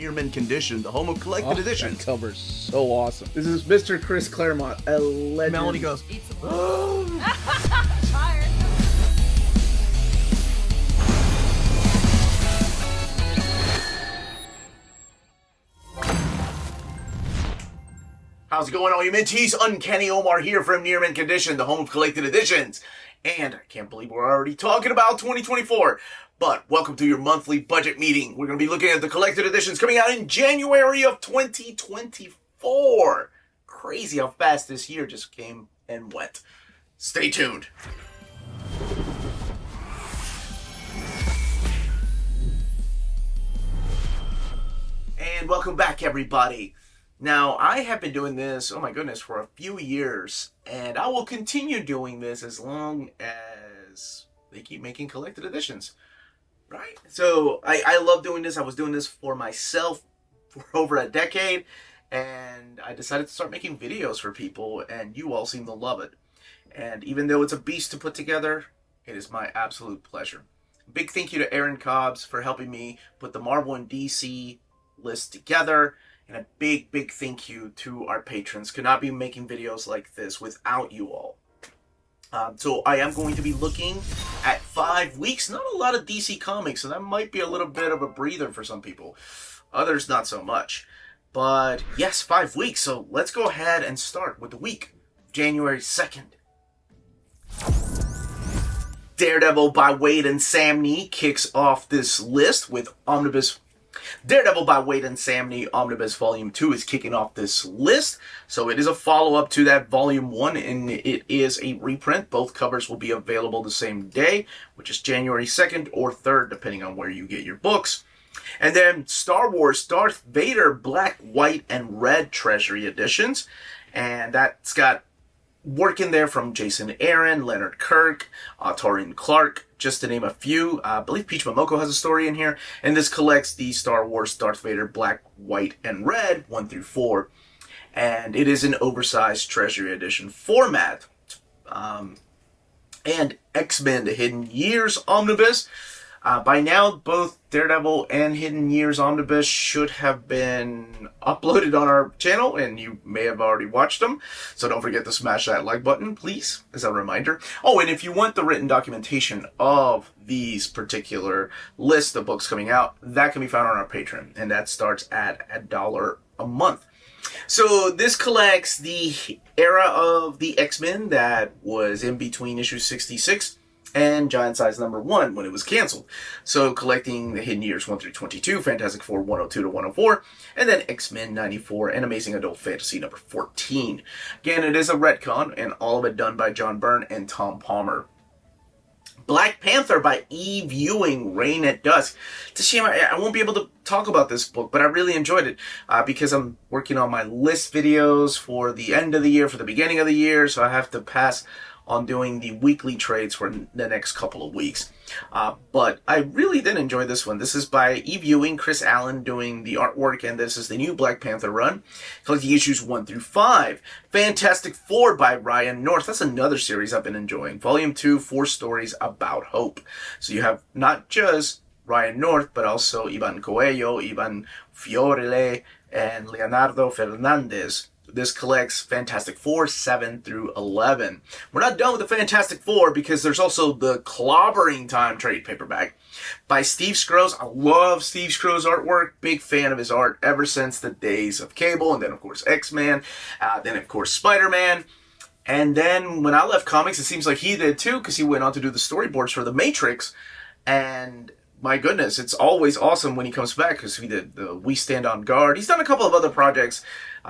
Near Mint Condition, the home of collected editions. That cover's so awesome. This is Mr. Chris Claremont, a legend. Melanie goes, Tired. how's it going, all you Minties? Uncanny Omar here from Near Mint Condition, the home of collected editions. And I can't believe we're already talking about 2024. But welcome to your monthly budget meeting. We're going to be looking at the collected editions coming out in January of 2024. Crazy how fast this year just came and went. Stay tuned. And welcome back, everybody. Now, I have been doing this, oh my goodness, for a few years, and I will continue doing this as long as they keep making collected editions, right? So, I love doing this. I was doing this for myself for over a decade, and I decided to start making videos for people, and you all seem to love it. And even though it's a beast to put together, it is my absolute pleasure. Big thank you to Aaron Cobbs for helping me put the Marvel and DC list together. And a big thank you to our patrons. Could not be making videos like this without you all. So I am going to be looking at 5 weeks. Not a lot of DC comics, so that might be a little bit of a breather for some people. Others not so much. But yes, 5 weeks. So let's go ahead and start with the week of January 2nd. Daredevil by Wade and Sam Nee kicks off this list with Omnibus. Daredevil by Wade and Sam Nee Omnibus Volume 2 is kicking off this list. So it is a follow-up to that Volume 1, and it is a reprint. Both covers will be available the same day, which is January 2nd or 3rd, depending on where you get your books. And then Star Wars Darth Vader Black, White, and Red Treasury Editions. And that's got work in there from Jason Aaron, Leonard Kirk, Torian Clark, just to name a few. I believe Peach Momoko has a story in here. And this collects the Star Wars Darth Vader Black, White, and Red 1 through 4. And it is an oversized Treasury Edition format. And X-Men The Hidden Years Omnibus. By now, both Daredevil and Hidden Years Omnibus should have been uploaded on our channel, and you may have already watched them. So don't forget to smash that like button, please, as a reminder. Oh, and if you want the written documentation of these particular lists of books coming out, that can be found on our Patreon, and that starts at $1 a month. So this collects the era of the X-Men that was in between issue 66 and Giant Size number 1 when it was canceled. So collecting the Hidden Years 1 through 22, Fantastic Four 102 to 104, and then X-Men 94 and Amazing Adult Fantasy number 14. Again, it is a retcon, and all of it done by John Byrne and Tom Palmer. Black Panther by Eve Ewing, Rain at Dusk. It's a shame I won't be able to talk about this book, but I really enjoyed it because I'm working on my list videos for the end of the year, for the beginning of the year, so I have to pass on doing the weekly trades for the next couple of weeks. But I really did enjoy this one. This is by Eve Ewing, Chris Allen doing the artwork, and this is the new Black Panther run, collecting issues 1 through 5. Fantastic Four by Ryan North. That's another series I've been enjoying. Volume 2, 4 stories about hope. So you have not just Ryan North, but also Ivan Coelho, Ivan Fiorelle, and Leonardo Fernandez. This collects Fantastic Four 7 through 11. We're not done with the Fantastic Four because there's also the Clobbering Time trade paperback by Steve Skroce. I love Steve Skroce's artwork. Big fan of his art ever since the days of Cable, and then of course X-Men, then of course Spider-Man. And then when I left comics, it seems like he did too, because he went on to do the storyboards for The Matrix. And my goodness, it's always awesome when he comes back, because he did the We Stand on Guard. He's done a couple of other projects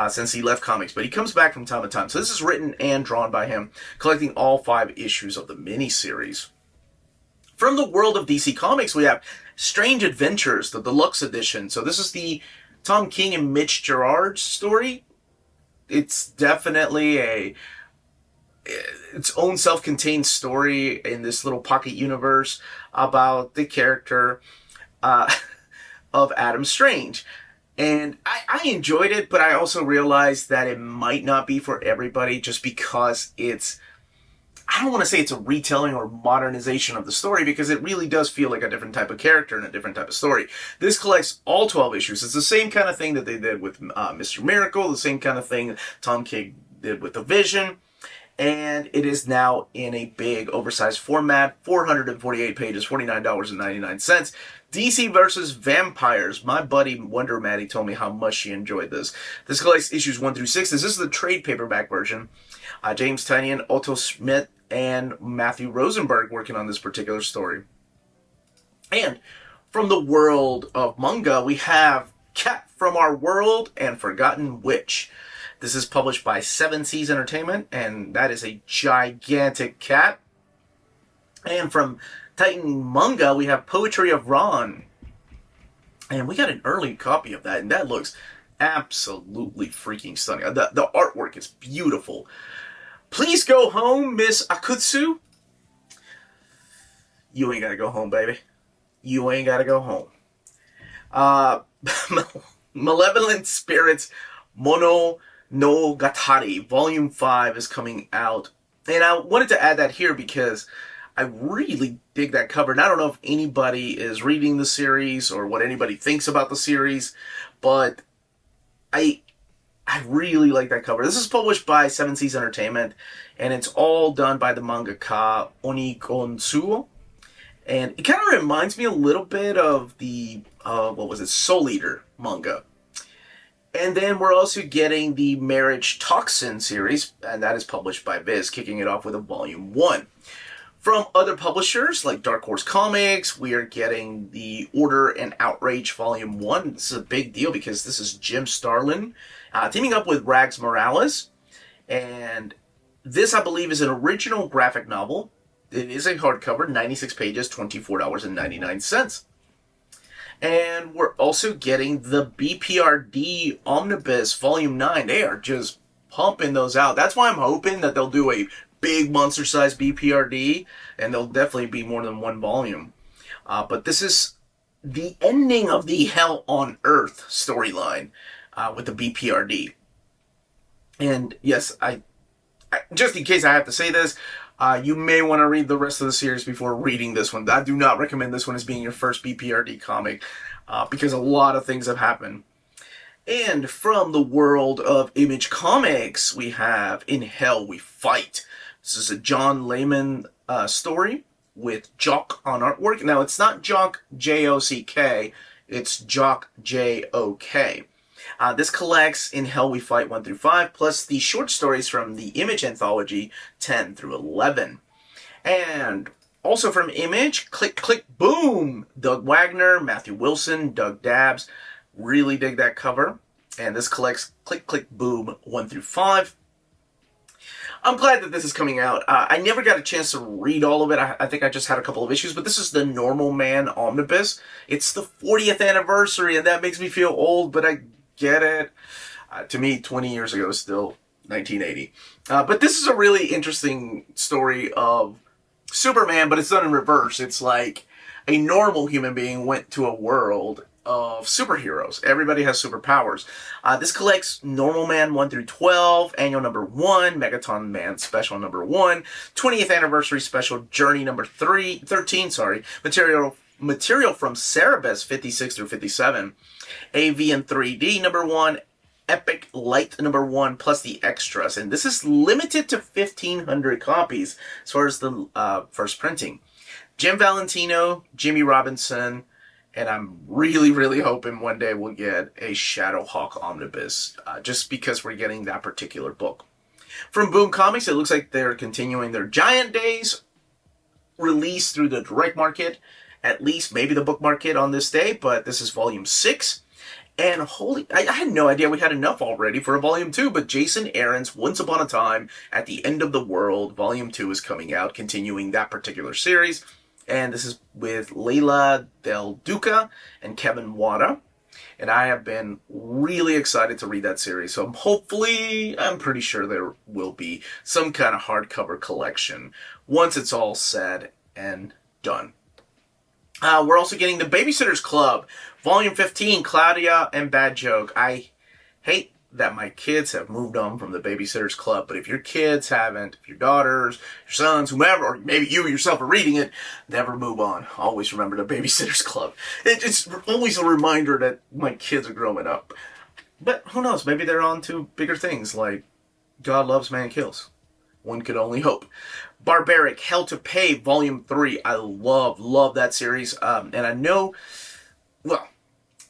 since he left comics, but he comes back from time to time. So this is written and drawn by him, collecting all 5 issues of the miniseries. From the world of DC Comics, we have Strange Adventures, the deluxe edition. So this is the Tom King and Mitch Gerads story. It's definitely its own self-contained story in this little pocket universe about the character of Adam Strange. And I enjoyed it, but I also realized that it might not be for everybody just because it's I don't want to say it's a retelling or modernization of the story because it really does feel like a different type of character and a different type of story. This collects all 12 issues. It's the same kind of thing that they did with Mr. Miracle, the same kind of thing Tom King did with The Vision. And it is now in a big, oversized format, 448 pages, $49.99. DC versus Vampires. My buddy Wonder Maddie told me how much she enjoyed this. This collects issues 1 through 6. This is the trade paperback version. James Tynion, Otto Schmidt, and Matthew Rosenberg working on this particular story. And from the world of manga, we have Cat from Our World and Forgotten Witch. This is published by Seven Seas Entertainment, and that is a gigantic cat. And from Titan Manga, we have Poetry of Ron. And we got an early copy of that, and that looks absolutely freaking stunning. The artwork is beautiful. Please go home, Miss Akutsu. You ain't gotta go home, baby. You ain't gotta go home. Malevolent Spirits Mono no Gatari, Volume 5 is coming out. And I wanted to add that here because I really dig that cover. And I don't know if anybody is reading the series or what anybody thinks about the series, but I really like that cover. This is published by Seven Seas Entertainment, and it's all done by the mangaka Onikonsuo. And it kind of reminds me a little bit of the, Soul Eater manga. And then we're also getting the Marriage Toxin series, and that is published by Viz, kicking it off with a Volume 1. From other publishers, like Dark Horse Comics, we are getting the Order and Outrage Volume 1. This is a big deal because this is Jim Starlin teaming up with Rags Morales. And this, I believe, is an original graphic novel. It is a hardcover, 96 pages, $24.99. And we're also getting the BPRD Omnibus Volume 9. They are just pumping those out. That's why I'm hoping that they'll do a big monster-sized BPRD, and there'll definitely be more than one volume. But this is the ending of the Hell on Earth storyline with the BPRD. And yes, I just in case I have to say this, you may want to read the rest of the series before reading this one. I do not recommend this one as being your first BPRD comic because a lot of things have happened. And from the world of Image Comics, we have In Hell We Fight. This is a John Layman story with Jock on artwork. Now, it's not Jock, J-O-C-K. It's Jock, J-O-K. This collects In Hell We Fight 1 through 5, plus the short stories from the Image Anthology 10 through 11. And also from Image, Click, Click, Boom! Doug Wagner, Matthew Wilson, Doug Dabbs. Really dig that cover. And this collects Click, Click, Boom 1 through 5. I'm glad that this is coming out. I never got a chance to read all of it. I think I just had a couple of issues, but this is the Normal Man Omnibus. It's the 40th anniversary, and that makes me feel old, but I get it. To me, 20 years ago is still 1980. But this is a really interesting story of Superman, but it's done in reverse. It's like a normal human being went to a world of superheroes. Everybody has superpowers. This collects Normal Man 1 through 12, Annual number 1, Megaton Man Special number 1, 20th Anniversary Special Journey number 13, Material from Cerebus 56 through 57, AV and 3D number 1, Epic Light number 1, plus the extras. And this is limited to 1,500 copies as far as the first printing. Jim Valentino, Jimmy Robinson, and I'm really, really hoping one day we'll get a Shadowhawk Omnibus, just because we're getting that particular book. From Boom Comics, it looks like they're continuing their Giant Days release through the direct market, at least maybe the book market on this day, but this is Volume 6. And I had no idea we had enough already for a Volume 2, but Jason Aaron's Once Upon a Time at the End of the World, Volume 2 is coming out, continuing that particular series. And this is with Leila Del Duca and Kevin Wada. And I have been really excited to read that series. So I'm pretty sure there will be some kind of hardcover collection once it's all said and done. We're also getting the Babysitters Club, Volume 15, Claudia and Bad Joke. I hate that my kids have moved on from the Babysitter's Club, but if your kids haven't, if your daughters, your sons, whomever, or maybe you yourself are reading it, never move on. Always remember the Babysitter's Club. It's always a reminder that my kids are growing up. But who knows, maybe they're on to bigger things like God Loves, Man Kills. One could only hope. Barbaric, Hell to Pay, Volume 3. I love that series. And I know, well,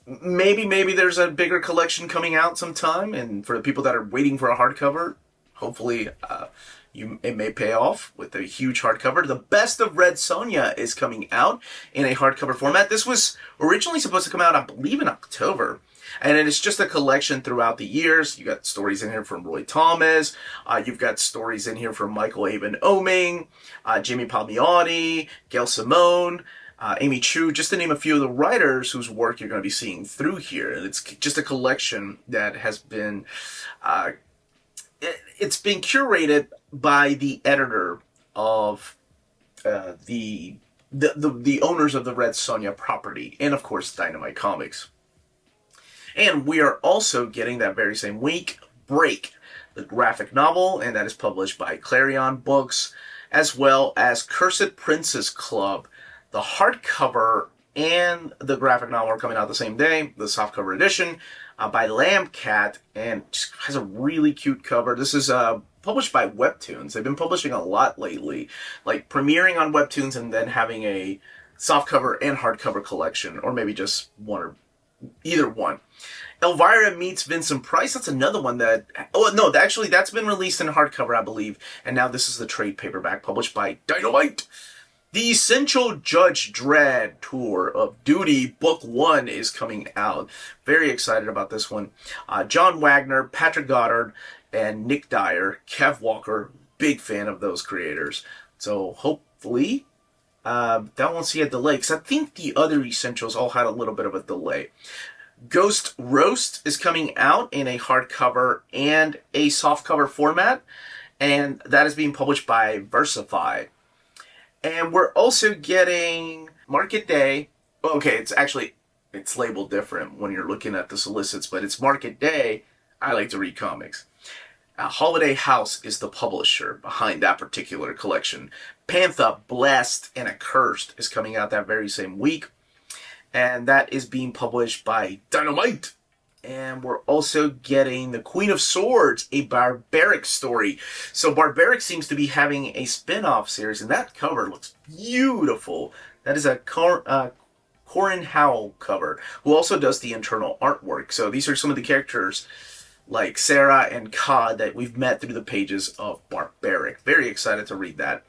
maybe there's a bigger collection coming out sometime. And for the people that are waiting for a hardcover, hopefully it may pay off with a huge hardcover. The Best of Red Sonja is coming out in a hardcover format. This was originally supposed to come out, I believe, in October. And it's just a collection throughout the years. You got stories in here from Roy Thomas. You've got stories in here from Michael Avon Oeming, Jamie Palmiotti, Gail Simone, Amy Chu, just to name a few of the writers whose work you're going to be seeing through here. And it's just a collection that has been, it's been curated by the editor of the owners of the Red Sonja property, and of course Dynamite Comics. And we are also getting that very same week, Break, the graphic novel, and that is published by Clarion Books, as well as Cursed Princess Club. The hardcover and the graphic novel are coming out the same day, the softcover edition, by Lambcat, and just has a really cute cover. This is published by Webtoons. They've been publishing a lot lately, like premiering on Webtoons and then having a softcover and hardcover collection, or maybe just one or either one. Elvira Meets Vincent Price. That's another one that... Oh, no, actually, that's been released in hardcover, I believe. And now this is the trade paperback published by Dynamite. The Essential Judge Dredd Tour of Duty Book 1 is coming out. Very excited about this one. John Wagner, Patrick Goddard, and Nick Dyer. Kev Walker. Big fan of those creators. So hopefully that won't see a delay, because I think the other Essentials all had a little bit of a delay. Ghost Roast is coming out in a hardcover and a softcover format, and that is being published by Versify. And we're also getting Market Day. Okay, it's labeled different when you're looking at the solicits, but it's Market Day. I like to read comics. Holiday House is the publisher behind that particular collection. Panther, Blessed, and Accursed is coming out that very same week. And that is being published by Dynamite. And we're also getting The Queen of Swords, a Barbaric story. So Barbaric seems to be having a spin-off series, and that cover looks beautiful. That is a Corin Howell cover, who also does the internal artwork. So these are some of the characters like Sarah and Cod that we've met through the pages of Barbaric. Very excited to read that.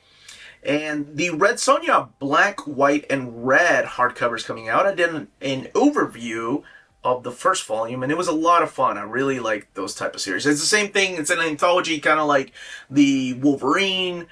And the Red Sonja Black, White, and Red hardcover is coming out. I did an overview of the first volume, and it was a lot of fun. I really like those type of series. It's the same thing. It's an anthology, kind of like the Wolverine,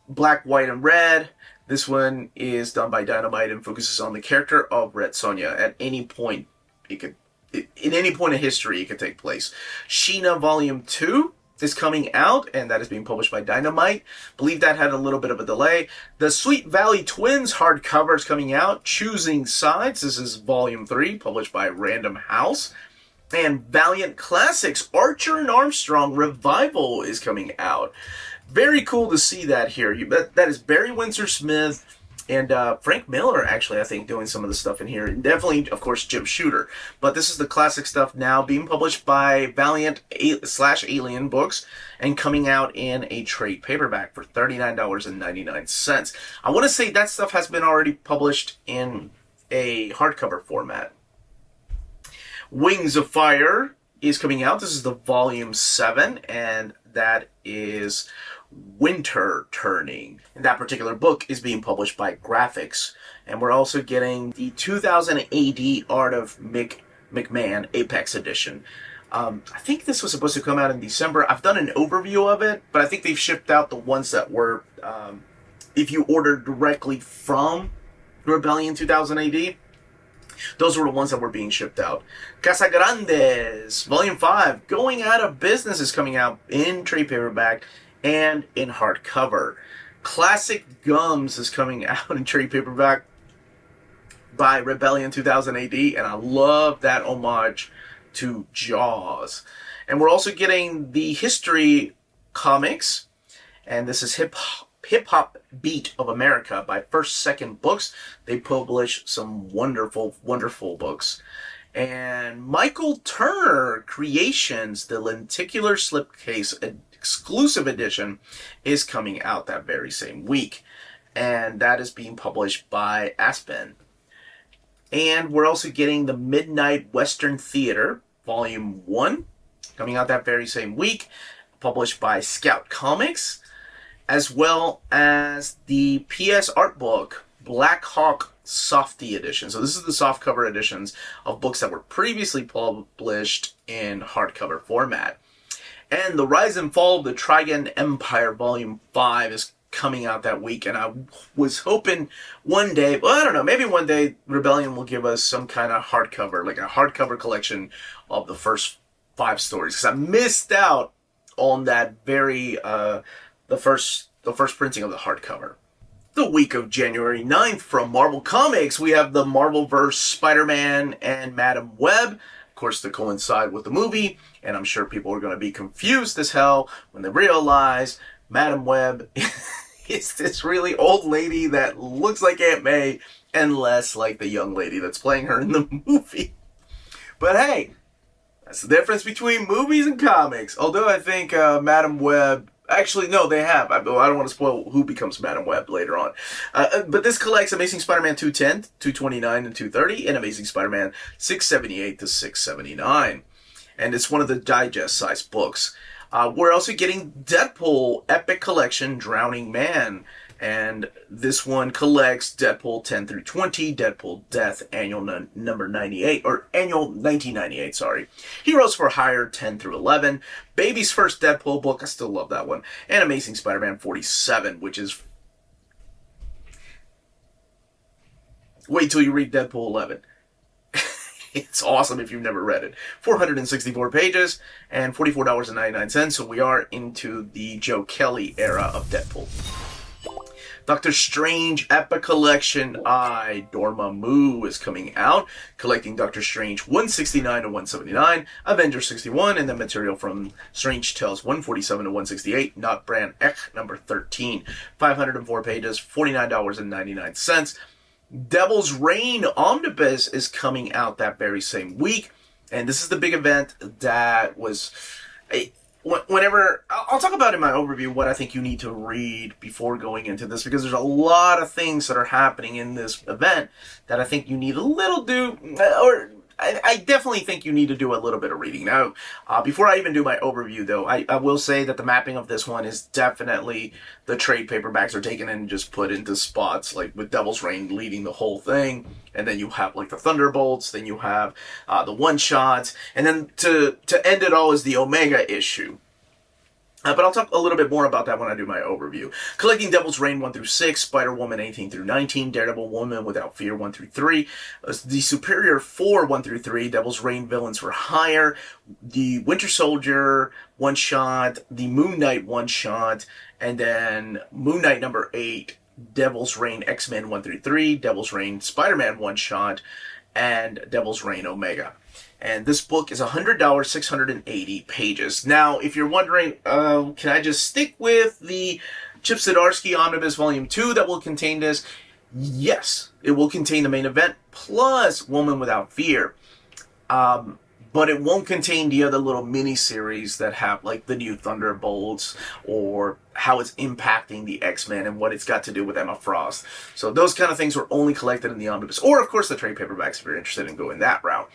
Black, White, and Red. This one is done by Dynamite and focuses on the character of Red Sonja. At any point, in any point of history, it could take place. Sheena Volume 2 is coming out, and that is being published by Dynamite. Believe that had a little bit of a delay. The Sweet Valley Twins hardcover is coming out. Choosing Sides. This is Volume 3, published by Random House. And Valiant Classics Archer and Armstrong Revival is coming out. Very cool to see that here. That is Barry Windsor Smith and Frank Miller, actually, I think, doing some of the stuff in here. And definitely, of course, Jim Shooter. But this is the classic stuff now being published by Valiant/Alien Books and coming out in a trade paperback for $39.99. I want to say that stuff has been already published in a hardcover format. Wings of Fire is coming out. This is the Volume 7, and that is Winter Turning. And that particular book is being published by Graphics. And we're also getting the 2000 AD Art of McMahon Apex Edition. I think this was supposed to come out in December. I've done an overview of it, but I think they've shipped out the ones that were, if you ordered directly from Rebellion 2000 AD, those were the ones that were being shipped out. Casagrandes, Volume 5, Going Out of Business is coming out in trade paperback and in hardcover. Classic Gums is coming out in trade paperback by Rebellion 2000 AD, and I love that homage to Jaws. And we're also getting the history comics, and this is Hip Hop Beat of America by First Second Books. They publish some wonderful, wonderful books. And Michael Turner Creations, the Lenticular Slipcase exclusive edition, is coming out that very same week. And that is being published by Aspen. And we're also getting the Midnight Western Theater, Volume 1, coming out that very same week, published by Scout Comics, as well as the PS Art Book, Black Hawk Softy Edition. So this is the softcover editions of books that were previously published in hardcover format. And The Rise and Fall of the Trigon Empire, Volume 5 is coming out that week, and I was hoping one day, well, I don't know, maybe one day Rebellion will give us some kind of hardcover, like a hardcover collection of the first 5 stories, because I missed out on that very the first printing of the hardcover. The week of January 9th from Marvel Comics, we have the Marvelverse Spider-Man and Madam Web, of course, to coincide with the movie, and I'm sure people are going to be confused as hell when they realize Madam Web is this really old lady that looks like Aunt May and less like the young lady that's playing her in the movie. But hey, that's the difference between movies and comics. Although I think Madam Web... Actually, no, they have. I don't want to spoil who becomes Madam Web later on. But this collects Amazing Spider-Man 210, 229, and 230, and Amazing Spider-Man 678 to 679. And it's one of the digest-sized books. We're also getting Deadpool Epic Collection Drowning Man. And this one collects Deadpool 10 through 20, Deadpool Death Annual number 98, or Annual 1998, sorry. Heroes for Hire 10 through 11, Baby's First Deadpool book, I still love that one, and Amazing Spider-Man 47, which is... Wait till you read Deadpool 11. It's awesome if you've never read it. 464 pages and $44.99, so we are into the Joe Kelly era of Deadpool. Doctor Strange Epic Collection I, Dormammu is coming out, collecting Doctor Strange 169 to 179, Avengers 61, and the material from Strange Tales 147 to 168, Not Brand Ek number 13, 504 pages, $49.99. Devil's Reign Omnibus is coming out that very same week, and this is the big event that was... Whenever I'll talk about in my overview what I think you need to read before going into this, because there's a lot of things that are happening in this event that I think you need a little I definitely think you need to do a little bit of reading. Now, before I even do my overview, though, I will say that the mapping of this one is definitely the trade paperbacks are taken and just put into spots, like with Devil's Reign leading the whole thing, and then you have like the Thunderbolts, then you have the one-shots, and then to end it all is the Omega issue. But I'll talk a little bit more about that when I do my overview. Collecting Devil's Reign 1 through 6, Spider-Woman 18 through 19, Daredevil Woman Without Fear 1 through 3, The Superior 4 1 through 3, Devil's Reign Villains for Hire, the Winter Soldier one-shot, the Moon Knight one-shot, and then Moon Knight number 8, Devil's Reign X-Men 1 through 3, Devil's Reign Spider-Man one-shot, and Devil's Reign Omega. And this book is $100, 680 pages. Now, if you're wondering, can I just stick with the Chip Zdarsky Omnibus Volume 2 that will contain this? Yes, it will contain the main event, plus Woman Without Fear. But it won't contain the other little mini-series that have, like, the new Thunderbolts, or how it's impacting the X-Men and what it's got to do with Emma Frost. So those kind of things were only collected in the Omnibus, or, of course, the trade paperbacks if you're interested in going that route.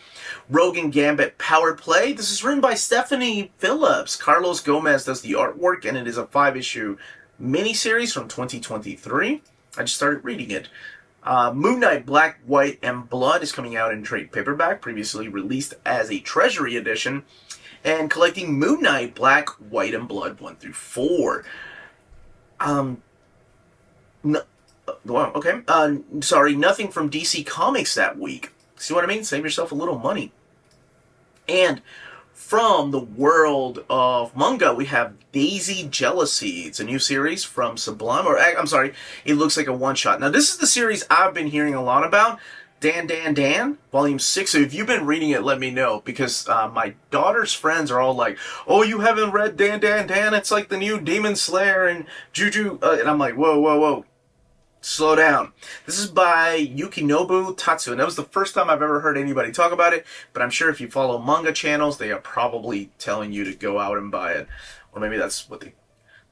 Rogue and Gambit Power Play. This is written by Stephanie Phillips. Carlos Gomez does the artwork, and it is a 5-issue mini-series from 2023. I just started reading it. Moon Knight Black, White, and Blood is coming out in trade paperback, previously released as a Treasury edition, and collecting Moon Knight Black, White, and Blood 1 through 4. Nothing from DC Comics that week. See what I mean? Save yourself a little money. And from the world of manga, we have Daisy Jealousy. It's a new series from Sublime, it looks like a one-shot. Now, this is the series I've been hearing a lot about. Dan Dan Dan, Volume 6. So if you've been reading it, let me know, because my daughter's friends are all like, oh, you haven't read Dan Dan Dan? It's like the new Demon Slayer and Juju. And I'm like, whoa, whoa, whoa. Slow down. This is by Yukinobu Tatsu, and that was the first time I've ever heard anybody talk about it, but I'm sure if you follow manga channels, they are probably telling you to go out and buy it. Or maybe that's what the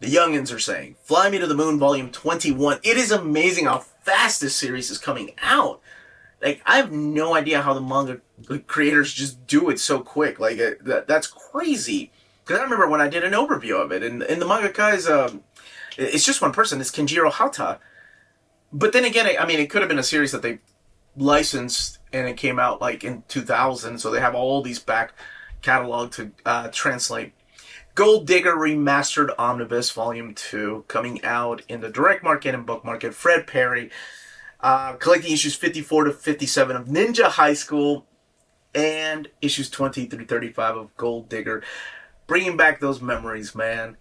youngins are saying. Fly Me to the Moon, Volume 21. It is amazing how fast this series is coming out. Like, I have no idea how the manga creators just do it so quick. Like, that's crazy. Because I remember when I did an overview of it, and the mangaka is, it's just one person, it's Kenjiro Hata. But then again, I mean, it could have been a series that they licensed and it came out like in 2000, so they have all these back catalog to translate. Gold Digger Remastered Omnibus Volume 2 coming out in the direct market and book market. Fred Perry, collecting issues 54 to 57 of Ninja High School and issues 20 through 35 of Gold Digger. Bringing back those memories, man.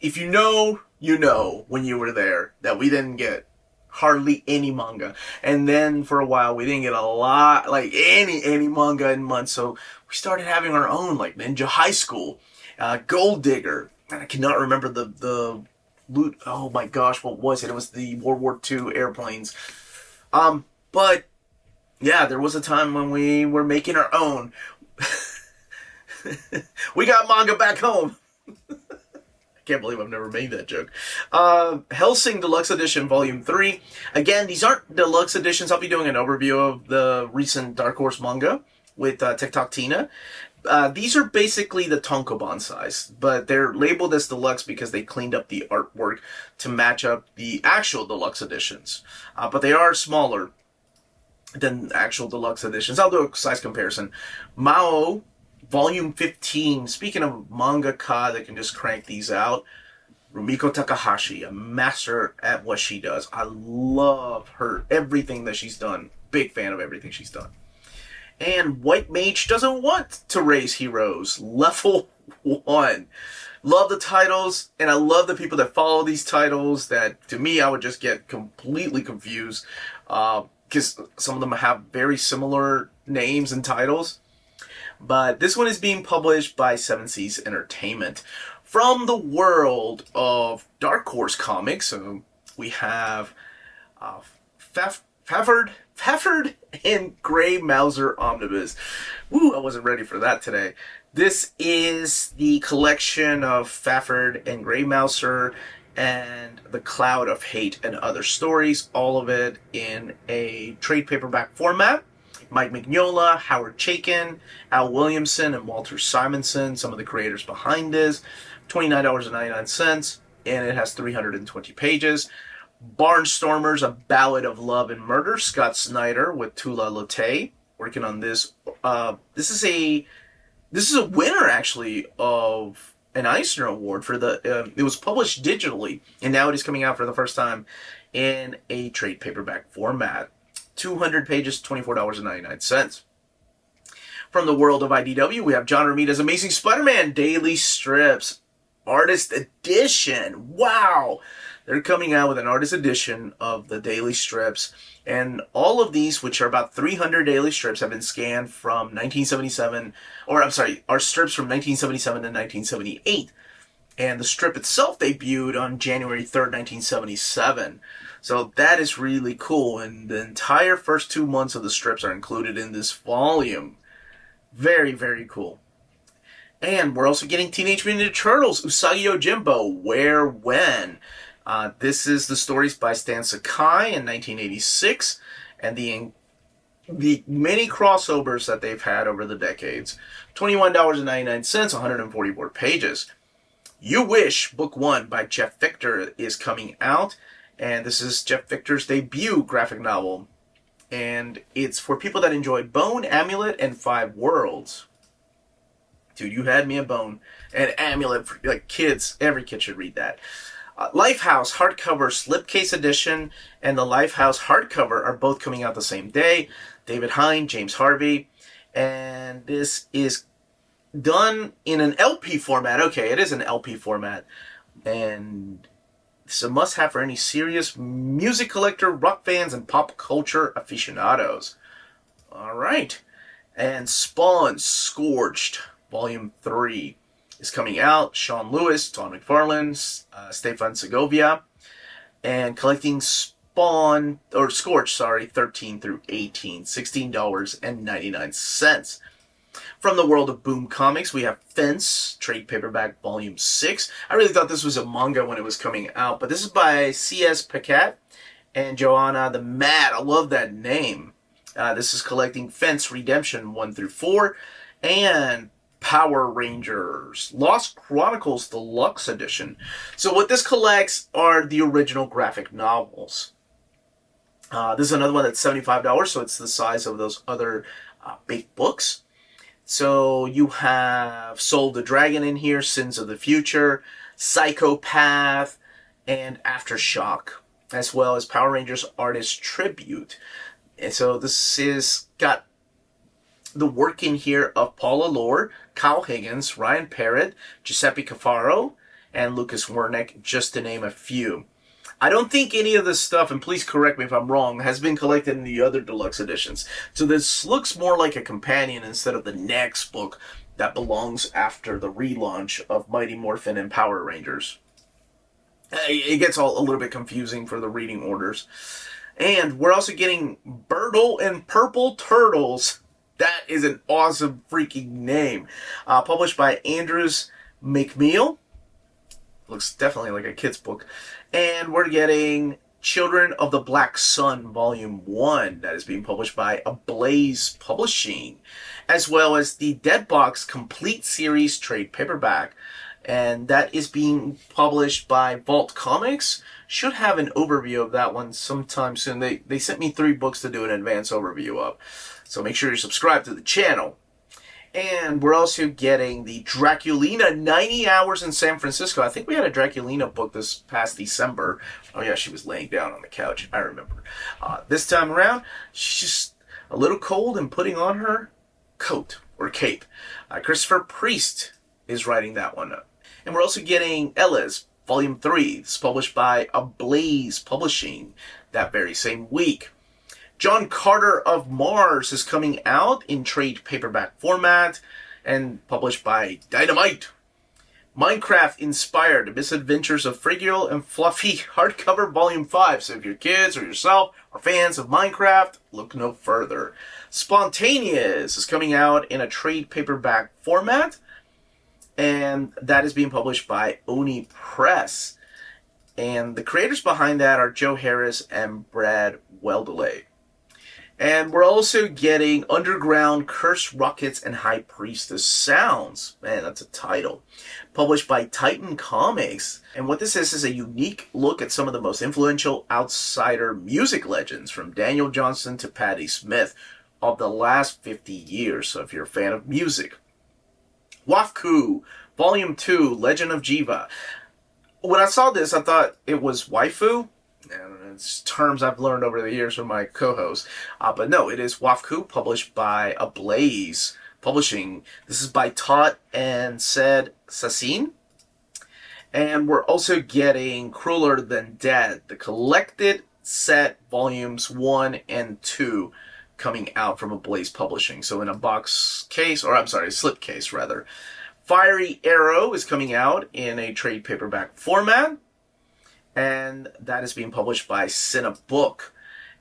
If you know, you know, when you were there, that we didn't get hardly any manga. And then for a while, we didn't get a lot, like any manga in months. So we started having our own, like Ninja High School, Gold Digger. And I cannot remember the loot. Oh my gosh, what was it? It was the World War II airplanes. But yeah, there was a time when we were making our own. We got manga back home. Can't believe I've never made that joke. Hellsing Deluxe Edition Volume 3. Again, these aren't deluxe editions. I'll be doing an overview of the recent Dark Horse manga with TikTok Tina. These are basically the Tonkobon size, but they're labeled as deluxe because they cleaned up the artwork to match up the actual deluxe editions. But they are smaller than actual deluxe editions. I'll do a size comparison. Mao Volume 15, speaking of mangaka that can just crank these out, Rumiko Takahashi, a master at what she does. I love her, everything that she's done. Big fan of everything she's done. And White Mage Doesn't Want to Raise Heroes, Level 1. Love the titles, and I love the people that follow these titles that, to me, I would just get completely confused, because some of them have very similar names and titles. But this one is being published by Seven Seas Entertainment. From the world of Dark Horse Comics, we have Pfefford and Grey Mouser Omnibus. Woo, I wasn't ready for that today. This is the collection of Pfefford and Grey Mouser and The Cloud of Hate and Other Stories, all of it in a trade paperback format. Mike Mignola, Howard Chaykin, Al Williamson, and Walter Simonson, some of the creators behind this. $29.99, and it has 320 pages. Barnstormers, A Ballad of Love and Murder, Scott Snyder with Tula Lotay, working on this. This is a winner, actually, of an Eisner Award for the. It was published digitally, and now it is coming out for the first time in a trade paperback format. 200 pages, $24.99. From the world of IDW, we have John Romita's Amazing Spider-Man Daily Strips. Artist Edition. Wow! They're coming out with an artist edition of the Daily Strips. And all of these, which are about 300 daily strips, have been scanned from 1977, are strips from 1977 to 1978. And the strip itself debuted on January 3rd, 1977. So that is really cool, and the entire first 2 months of the strips are included in this volume. Very, very cool. And we're also getting Teenage Mutant Ninja Turtles, Usagi Yojimbo, Where, When. This is the stories by Stan Sakai in 1986, and the many crossovers that they've had over the decades. $21.99, 144 pages. You Wish, Book 1 by Jeff Victor is coming out. And this is Jeff Victor's debut graphic novel. And it's for people that enjoy Bone, Amulet, and Five Worlds. Dude, you had me a Bone. And Amulet, for like kids, every kid should read that. Lifehouse hardcover slipcase edition and the Lifehouse hardcover are both coming out the same day. David Hine, James Harvey. And this is done in an LP format. Okay, it is an LP format. And It's a must-have for any serious music collector, rock fans, and pop culture aficionados. All right. And Spawn Scorched, Volume 3 is coming out. Sean Lewis, Tom McFarlane, Stefan Segovia. And collecting Scorched, 13 through 18, $16.99. From the world of Boom Comics, we have Fence, trade paperback, volume 6. I really thought this was a manga when it was coming out, but this is by C.S. Paquette and Joanna the Mad. I love that name. This is collecting Fence Redemption 1 through 4 and Power Rangers Lost Chronicles Deluxe Edition. So what this collects are the original graphic novels. This is another one that's $75, so it's the size of those other big books. So you have Soul the Dragon in here, Sins of the Future, Psychopath, and Aftershock, as well as Power Rangers Artist Tribute. And so this is got the work in here of Paula Lore, Kyle Higgins, Ryan Parrott, Giuseppe Cafaro, and Lucas Wernick, just to name a few. I don't think any of this stuff, and please correct me if I'm wrong, has been collected in the other deluxe editions. So this looks more like a companion instead of the next book that belongs after the relaunch of Mighty Morphin and Power Rangers. It gets a little bit confusing for the reading orders. And we're also getting Bertle and Purple Turtles. That is an awesome freaking name. Published by Andrews McMeel. Looks definitely like a kid's book. And we're getting Children of the Black Sun, Volume 1. That is being published by Ablaze Publishing. As well as the Dead Box Complete Series trade paperback. And that is being published by Vault Comics. Should have an overview of that one sometime soon. They sent me 3 books to do an advance overview of. So make sure you're subscribed to the channel. And we're also getting the Draculina 90 Hours in San Francisco. I think we had a Draculina book this past December. Oh yeah, she was laying down on the couch. I remember. This time around, she's just a little cold and putting on her coat or cape. Christopher Priest is writing that one up. And we're also getting Ellis, Volume 3. It's published by Ablaze Publishing that very same week. John Carter of Mars is coming out in trade paperback format and published by Dynamite. Minecraft-inspired Misadventures of Frigil and Fluffy hardcover volume 5. So if your kids or yourself are fans of Minecraft, look no further. Spontaneous is coming out in a trade paperback format, and that is being published by Oni Press. And the creators behind that are Joe Harris and Brad Weldelay. And we're also getting Underground, Cursed Rockets, and High Priestess Sounds. Man, that's a title. Published by Titan Comics. And what this is a unique look at some of the most influential outsider music legends, from Daniel Johnston to Patti Smith, of the last 50 years. So if you're a fan of music. Wafku, Volume 2, Legend of Jiva. When I saw this, I thought it was waifu. It's terms I've learned over the years from my co-host. But no, it is Wafku, published by Ablaze Publishing. This is by Todd and Said Sassin. And we're also getting Crueler Than Dead, the collected set volumes 1 and 2 coming out from Ablaze Publishing. So in a box case, or I'm sorry, slip case rather. Fiery Arrow is coming out in a trade paperback format. And that is being published by Cinebook,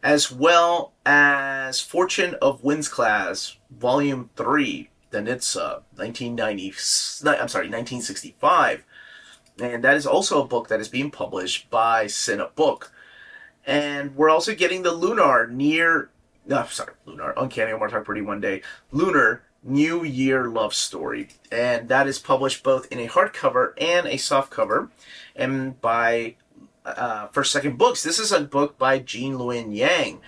as well as Fortune of Windsclass, Volume 3, the Nitsa, 1965. And that is also a book that is being published by Cinebook. And we're also getting the Uncanny Omar Talk Pretty One Day, Lunar New Year Love Story. And that is published both in a hardcover and a softcover, and by First Second Books. This is a book by Jean Luen Yang,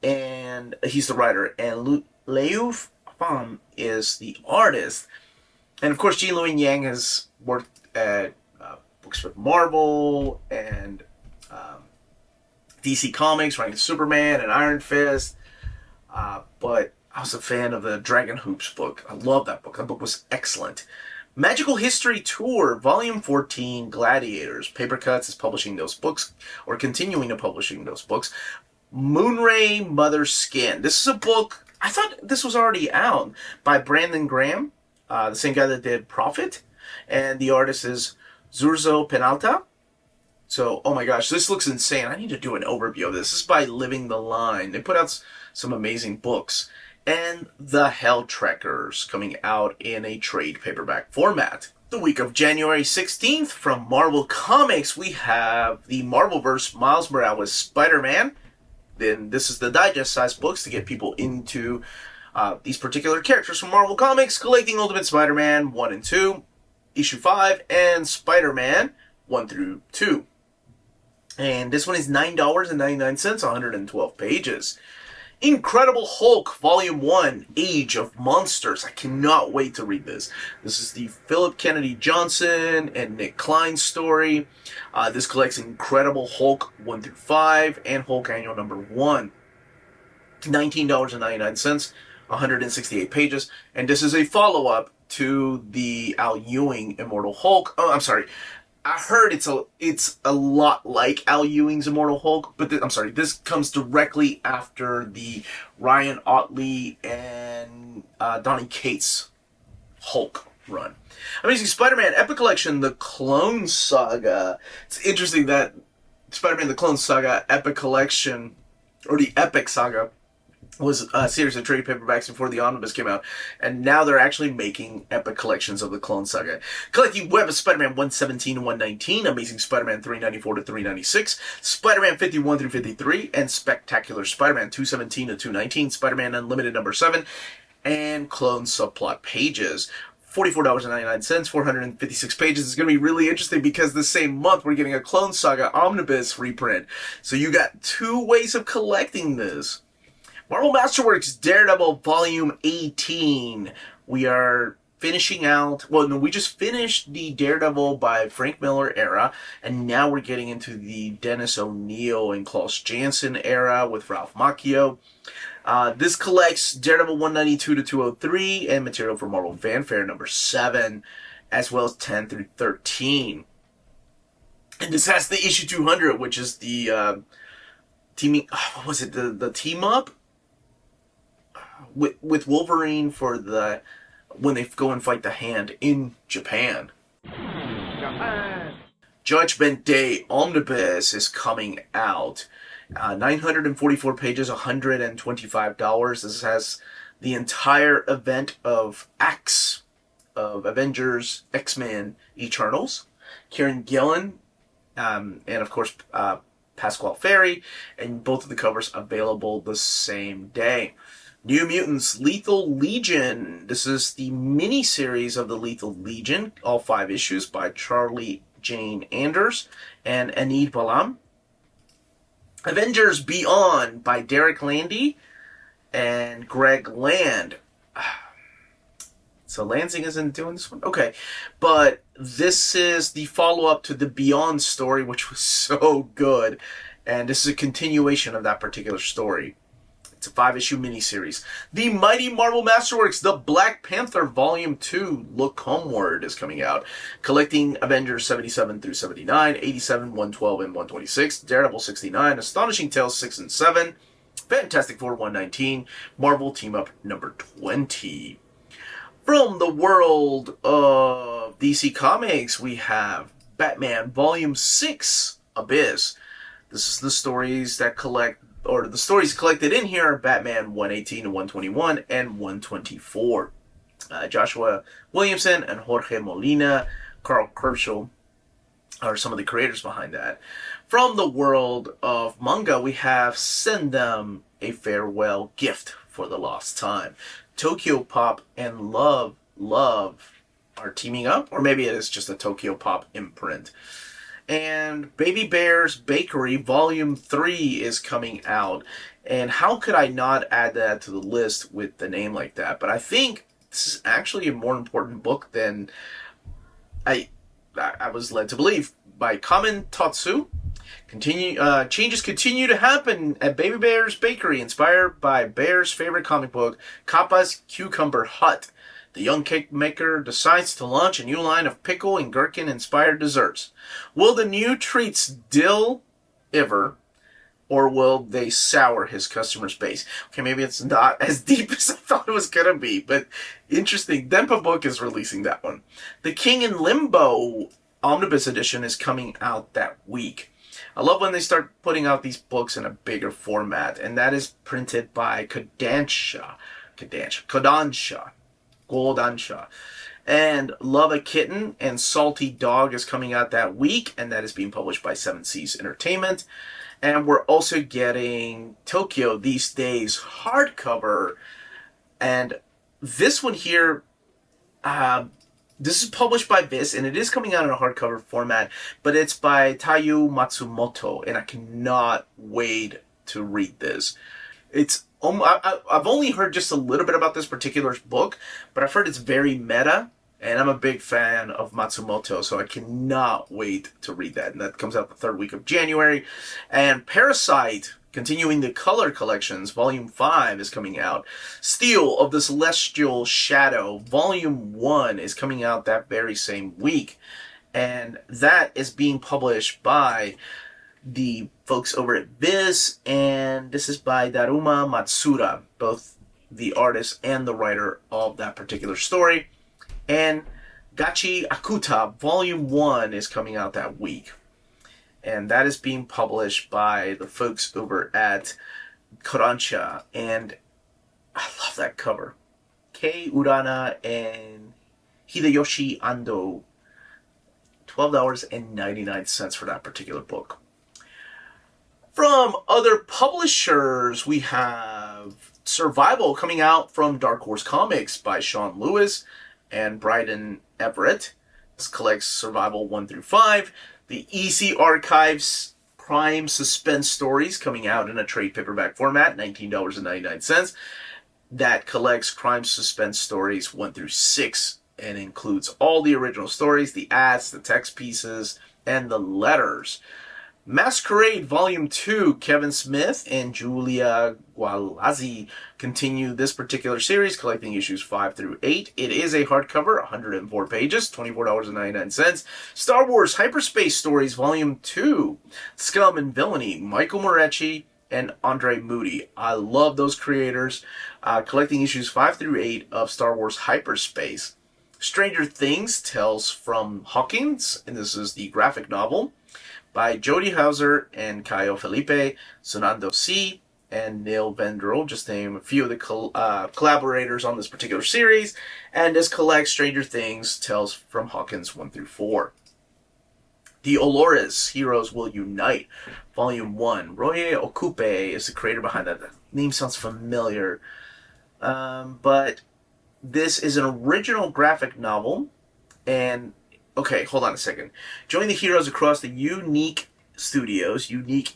and he's the writer, and Liu Fan is the artist. And of course, Jean Luen Yang has worked at books with Marvel and DC Comics, writing Superman and Iron Fist. But I was a fan of the Dragon Hoops book. I love that book. That book was excellent. Magical History Tour, Volume 14, Gladiators. Paper Cuts is publishing those books, or continuing to publishing those books. Moonray Mother's Skin. This is a book, I thought this was already out, by Brandon Graham, the same guy that did Prophet. And the artist is Zurzo Penalta. So, oh my gosh, this looks insane. I need to do an overview of this. This is by Living the Line. They put out some amazing books. And The Hell Trekkers, coming out in a trade paperback format. The week of January 16th, from Marvel Comics, we have the Marvelverse Miles Morales Spider-Man. Then this is the digest-sized books to get people into these particular characters from Marvel Comics, collecting Ultimate Spider-Man 1 and 2, Issue 5, and Spider-Man 1 through 2. And this one is $9.99, 112 pages. Incredible Hulk, Volume 1, Age of Monsters. I cannot wait to read this. This is the Philip Kennedy Johnson and Nick Klein story. This collects Incredible Hulk 1 through 5 and Hulk Annual number 1. $19.99, 168 pages. And this is a follow-up to the Al Ewing Immortal Hulk. Oh, I'm sorry. I heard it's a lot like Al Ewing's Immortal Hulk, but this comes directly after the Ryan Ottley and Donny Cates Hulk run. Amazing Spider-Man Epic Collection, The Clone Saga. It's interesting that Spider-Man The Clone Saga Epic Collection, or the Epic Saga, was a series of trade paperbacks before the Omnibus came out, and now they're actually making epic collections of the Clone Saga. Collecting Web of Spider-Man 117 to 119, Amazing Spider-Man 394 to 396, Spider-Man 51 through 53, and Spectacular Spider-Man 217 to 219, Spider-Man Unlimited number 7, and Clone Subplot Pages. $44.99, 456 pages. It's going to be really interesting because the same month we're getting a Clone Saga Omnibus reprint. So you got two ways of collecting this. Marvel Masterworks Daredevil Volume 18. We are finishing out... Well, no, we just finished the Daredevil by Frank Miller era, and now we're getting into the Dennis O'Neil and Klaus Janson era with Ralph Macchio. This collects Daredevil 192 to 203 and material for Marvel Fanfare number 7, as well as 10 through 13. And this has the issue 200, which is the teaming... What was it? The team-up? With Wolverine for the when they go and fight the Hand in Japan. Judgment Day Omnibus is coming out. 944 pages, $125. This has the entire event of Acts of Avengers, X-Men, Eternals. Kieran Gillen, and of course Pasquale Ferry, and both of the covers available the same day. New Mutants Lethal Legion. This is the mini-series of the Lethal Legion, all 5 issues by Charlie Jane Anders and Enid Balam. Avengers Beyond by Derek Landy and Greg Land. So Lansing isn't doing this one? Okay. But this is the follow-up to the Beyond story, which was so good. And this is a continuation of that particular story. It's a 5-issue miniseries. The Mighty Marvel Masterworks, The Black Panther Volume 2, Look Homeward, is coming out. Collecting Avengers 77 through 79, 87, 112, and 126, Daredevil 69, Astonishing Tales 6 and 7, Fantastic Four 119, Marvel Team Up number 20. From the world of DC Comics, we have Batman Volume 6, Abyss. This is the stories that the stories collected in here are Batman 118 to 121 and 124. Joshua Williamson and Jorge Molina, Carl Kershaw are some of the creators behind that. From the world of manga, we have Send Them a Farewell Gift for the Lost Time. Tokyo Pop and Love are teaming up, or maybe it is just a Tokyo Pop imprint. And Baby Bear's Bakery Volume 3 is coming out. And how could I not add that to the list with the name like that? But I think this is actually a more important book than I was led to believe. By Kamen Tatsu. Changes continue to happen at Baby Bear's Bakery, inspired by Bear's favorite comic book, Kappa's Cucumber Hut. The young cake maker decides to launch a new line of pickle and gherkin-inspired desserts. Will the new treats dill Iver, or will they sour his customer's base? Okay, maybe it's not as deep as I thought it was going to be, but interesting. Denpa Book is releasing that one. The King in Limbo Omnibus Edition is coming out that week. I love when they start putting out these books in a bigger format, and that is printed by Kodansha. And Love a Kitten and Salty Dog is coming out that week, and that is being published by Seven Seas Entertainment. And we're also getting Tokyo These Days hardcover. And this one here, this is published by Viz, and it is coming out in a hardcover format, but it's by Taiyu Matsumoto, and I cannot wait to read this. I've only heard just a little bit about this particular book, but I've heard it's very meta, and I'm a big fan of Matsumoto, so I cannot wait to read that. And that comes out the third week of January. And Parasite, continuing the Color Collections, Volume 5 is coming out. Steel of the Celestial Shadow, Volume 1 is coming out that very same week. And that is being published by the folks over at Viz, and this is by Daruma Matsuda, both the artist and the writer of that particular story. And Gachi Akuta Volume 1 is coming out that week. And that is being published by the folks over at Kodansha. And I love that cover. Kei Urana and Hideyoshi Ando. $12.99 for that particular book. From other publishers, we have Survival coming out from Dark Horse Comics by Sean Lewis and Bryden Everett. This collects Survival 1 through 5. The EC Archives crime suspense stories coming out in a trade paperback format, $19.99. That collects crime suspense stories 1 through 6 and includes all the original stories, the ads, the text pieces, and the letters. Masquerade Volume 2, Kevin Smith and Julia Gualazzi continue this particular series, collecting issues 5 through 8. It is a hardcover, 104 pages, $24.99. Star Wars Hyperspace Stories Volume 2, Scum and Villainy, Michael Morecci and Andre Moody. I love those creators. Collecting issues 5 through 8 of Star Wars Hyperspace. Stranger Things, Tales from Hawkins, and this is the graphic novel by Jody Hauser and Caio Felipe, Sonando C, and Neil Vendrell, just to name a few of the collaborators on this particular series. And this collects Stranger Things, Tales from Hawkins 1 through 4. The Olores Heroes Will Unite, Volume 1. Roye Okupe is the creator behind that. The name sounds familiar. But this is an original graphic novel, and okay, hold on a second. Join the heroes across the unique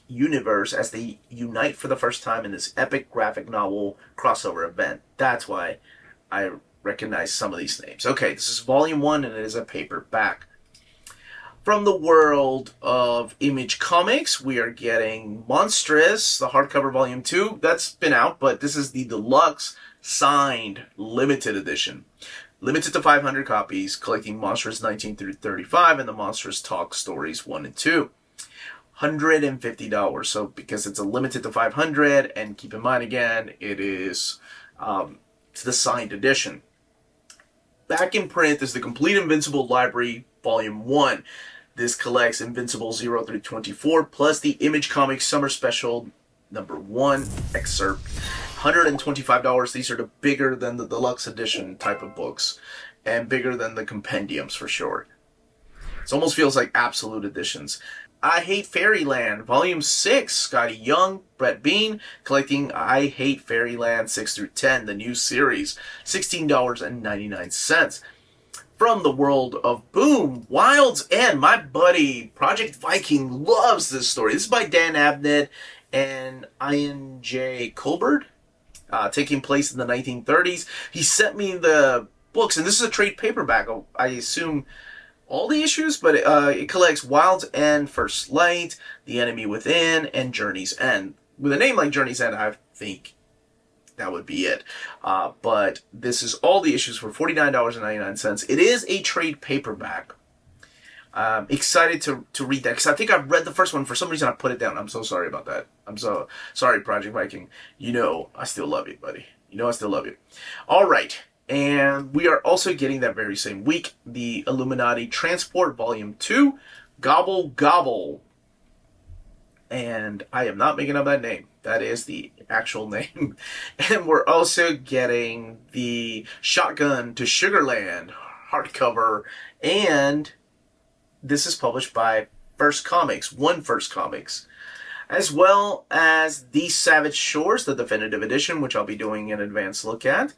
universe as they unite for the first time in this epic graphic novel crossover event. That's why I recognize some of these names. Okay, this is Volume 1 and it is a paperback. From the world of Image Comics, we are getting Monstrous, the hardcover Volume 2. That's been out, but this is the deluxe signed limited edition. Limited to 500 copies, collecting Monstrous 19 through 35 and the Monstrous Talk Stories 1 and 2. $150. So because it's a limited to 500, and keep in mind again, it is the signed edition. Back in print is the Complete Invincible Library Volume 1. This collects Invincible 0 through 24, plus the Image Comics Summer Special number 1 excerpt. $125. These are bigger than the deluxe edition type of books, and bigger than the compendiums for sure. It almost feels like absolute editions. I Hate Fairyland, Volume 6, Scotty Young, Brett Bean, collecting I Hate Fairyland 6 through 10, the new series, $16.99. From the world of Boom, Wild's End, my buddy Project Viking loves this story. This is by Dan Abnett and Ian J. Colbert. Taking place in the 1930s. He sent me the books, and this is a trade paperback. I assume all the issues, but it collects Wild's End, First Light, The Enemy Within, and Journey's End. With a name like Journey's End, I think that would be it. But this is all the issues for $49.99. It is a trade paperback. Excited to read that because I think I've read the first one. For some reason, I put it down. I'm so sorry about that. I'm so sorry, Project Viking. You know I still love you, buddy. You know I still love you. All right. And we are also getting that very same week the Illuminati Transport Volume 2, Gobble Gobble. And I am not making up that name. That is the actual name. And we're also getting the Shotgun to Sugarland hardcover, and this is published by First Comics, One First Comics, as well as The Savage Shores, the definitive edition, which I'll be doing an advanced look at.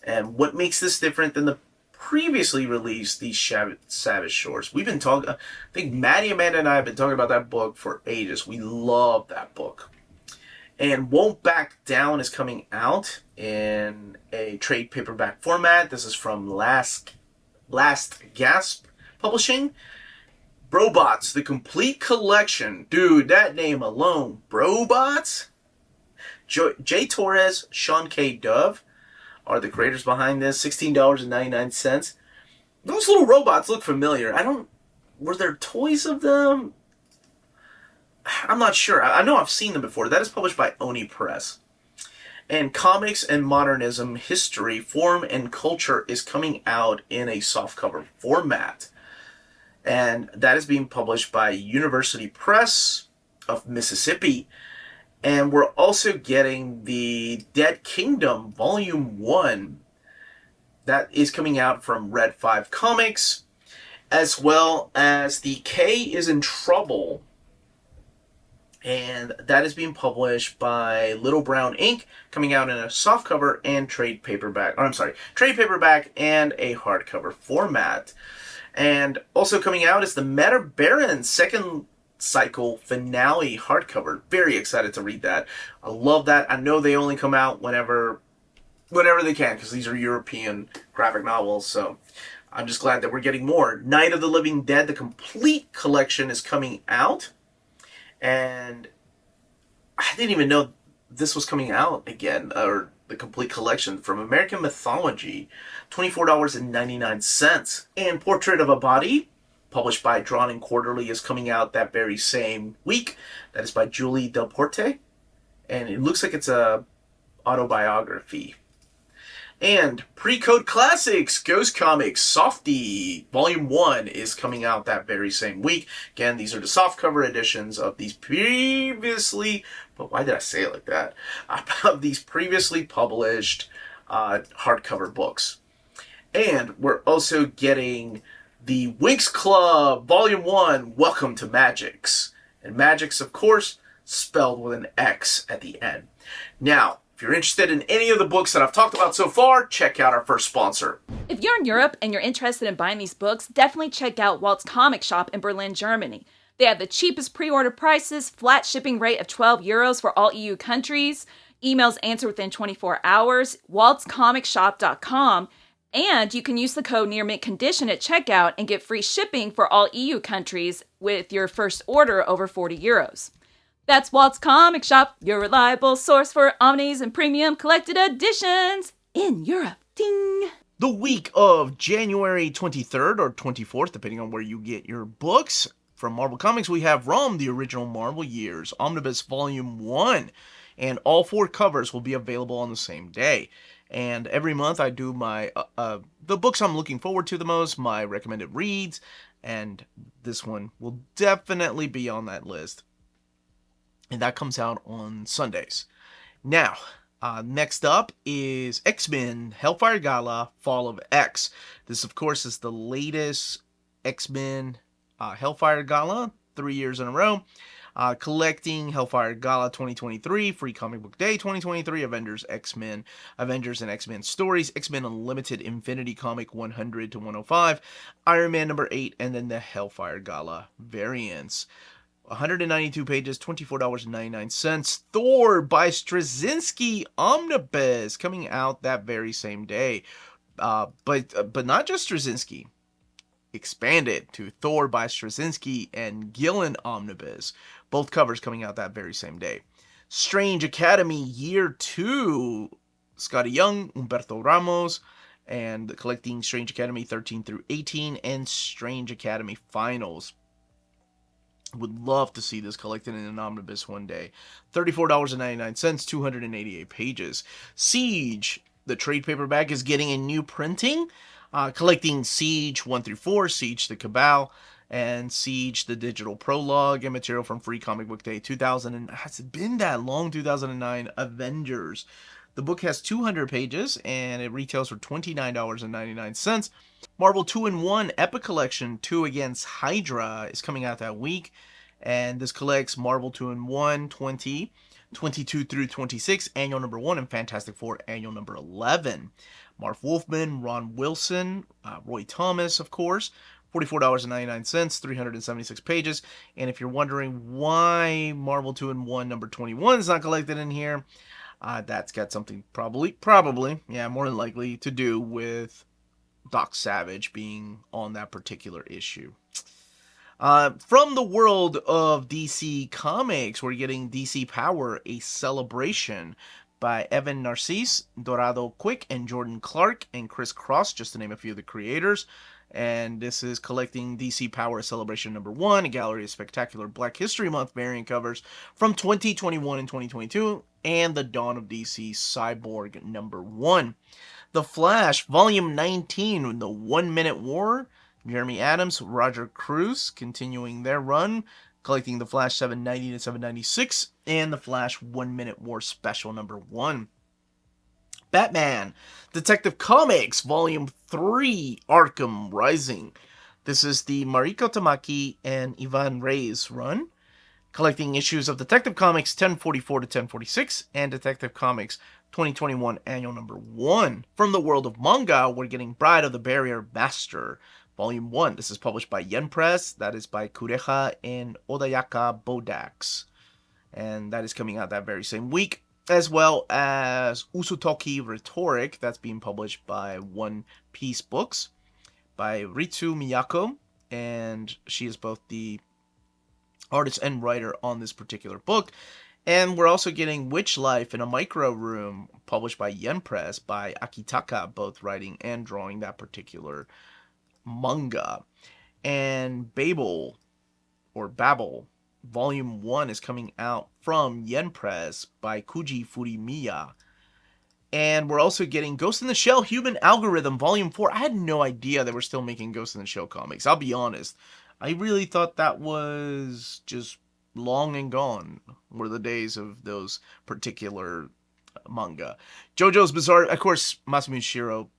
And what makes this different than the previously released The Savage Shores? We've been talking, I think Maddie, Amanda, and I have been talking about that book for ages. We love that book. And Won't Back Down is coming out in a trade paperback format. This is from Last Gasp Publishing. Brobots, the complete collection. Dude, that name alone. Brobots? Jay Torres, Sean K. Dove are the creators behind this. $16.99. Those little robots look familiar. Were there toys of them? I'm not sure. I know I've seen them before. That is published by Oni Press. And Comics and Modernism History, Form and Culture is coming out in a softcover format. And that is being published by University Press of Mississippi. And we're also getting the Dead Kingdom Volume 1. That is coming out from Red 5 Comics. As well as the K is in Trouble. And that is being published by Little Brown Ink, coming out in a softcover and trade paperback and a hardcover format. And also coming out is the Meta Baron second cycle finale hardcover. Very excited to read that. I love that. I know they only come out whenever they can, because these are European graphic novels, so I'm just glad that we're getting more. Night of the Living Dead, the complete collection, is coming out. And I didn't even know this was coming out again, or the complete collection from American Mythology, $24.99. And Portrait of a Body, published by Drawn and Quarterly, is coming out that very same week. That is by Julie Del Porte, and it looks like it's a autobiography. And Pre-Code Classics, Ghost Comics, Softy, Volume 1 is coming out that very same week. Again, these are the softcover editions of these previously, but why did I say it like that? Of these previously published hardcover books. And we're also getting the Winx Club, Volume 1, Welcome to Magix. And Magix, of course, spelled with an X at the end. Now, if you're interested in any of the books that I've talked about so far, check out our first sponsor. If you're in Europe and you're interested in buying these books, definitely check out Walt's Comic Shop in Berlin, Germany. They have the cheapest pre-order prices, flat shipping rate of €12 for all EU countries, emails answered within 24 hours, waltscomicshop.com, and you can use the code NEARMINTCONDITION at checkout and get free shipping for all EU countries with your first order over €40. That's Walt's Comic Shop, your reliable source for omnis and premium collected editions in Europe. Ding! The week of January 23rd or 24th, depending on where you get your books, from Marvel Comics, we have ROM, the original Marvel Years, Omnibus Volume 1. And all 4 covers will be available on the same day. And every month I do my the books I'm looking forward to the most, my recommended reads, and this one will definitely be on that list. And that comes out on Sundays. Now, next up is X-Men Hellfire Gala Fall of X. This, of course, is the latest X-Men Hellfire Gala, 3 years in a row. Collecting Hellfire Gala 2023, Free Comic Book Day 2023, Avengers, X-Men, Avengers and X-Men Stories, X-Men Unlimited Infinity Comic 100 to 105, Iron Man number 8, and then the Hellfire Gala variants. 192 pages, $24.99. Thor by Straczynski Omnibus, coming out that very same day. But not just Straczynski. Expanded to Thor by Straczynski and Gillen Omnibus. Both covers coming out that very same day. Strange Academy Year 2 Scotty Young, Humberto Ramos, and collecting Strange Academy 13 through 18 and Strange Academy Finals. Would love to see this collected in an omnibus one day. $34.99, 288 pages. Siege, the trade paperback, is getting a new printing. Collecting Siege 1 through 4, Siege the Cabal, and Siege the digital prologue, and material from Free Comic Book Day 2000. And has it been that long? 2009 Avengers. The book has 200 pages, and it retails for $29.99. Marvel 2-in-1 Epic Collection 2 Against Hydra is coming out that week. And this collects Marvel 2-in-1 20, 22 through 26, Annual Number 1, and Fantastic Four Annual Number 11. Marv Wolfman, Ron Wilson, Roy Thomas, of course. $44.99, 376 pages. And if you're wondering why Marvel 2-in-1 number 21 is not collected in here, that's got something probably, more than likely to do with Doc Savage being on that particular issue. From the world of DC Comics, we're getting DC Power, A Celebration by Evan Narcisse, Dorado Quick, and Jordan Clark, and Chris Cross, just to name a few of the creators. And this is collecting DC Power Celebration number 1, a gallery of spectacular Black History Month variant covers from 2021 and 2022, and the Dawn of DC Cyborg number 1. The Flash, Volume 19, The 1 Minute War. Jeremy Adams, Roger Cruz, continuing their run, collecting The Flash 790 to 796, and The Flash 1 Minute War Special number 1. Batman, Detective Comics, Volume 3, Arkham Rising. This is the Mariko Tamaki and Ivan Reyes run, collecting issues of Detective Comics 1044 to 1046, and Detective Comics 2021 Annual Number 1. From the world of manga, we're getting Bride of the Barrier Master, Volume 1. This is published by Yen Press. That is by Kureha and Odayaka Bodax. And that is coming out that very same week. As well as Usutoki Rhetoric. That's being published by One Piece Books. By Ritsu Miyako. And she is both the artist and writer on this particular book. And we're also getting Witch Life in a Micro Room. Published by Yen Press. By Akitaka. Both writing and drawing that particular manga. And Babel Volume 1 is coming out from Yen Press by Kuji Furimiya. And we're also getting Ghost in the Shell Human Algorithm Volume 4. I had no idea they were still making Ghost in the Shell comics. I'll be honest. I really thought that was just long and gone were the days of those particular manga. JoJo's Bizarre, of course, Masamune Shiro,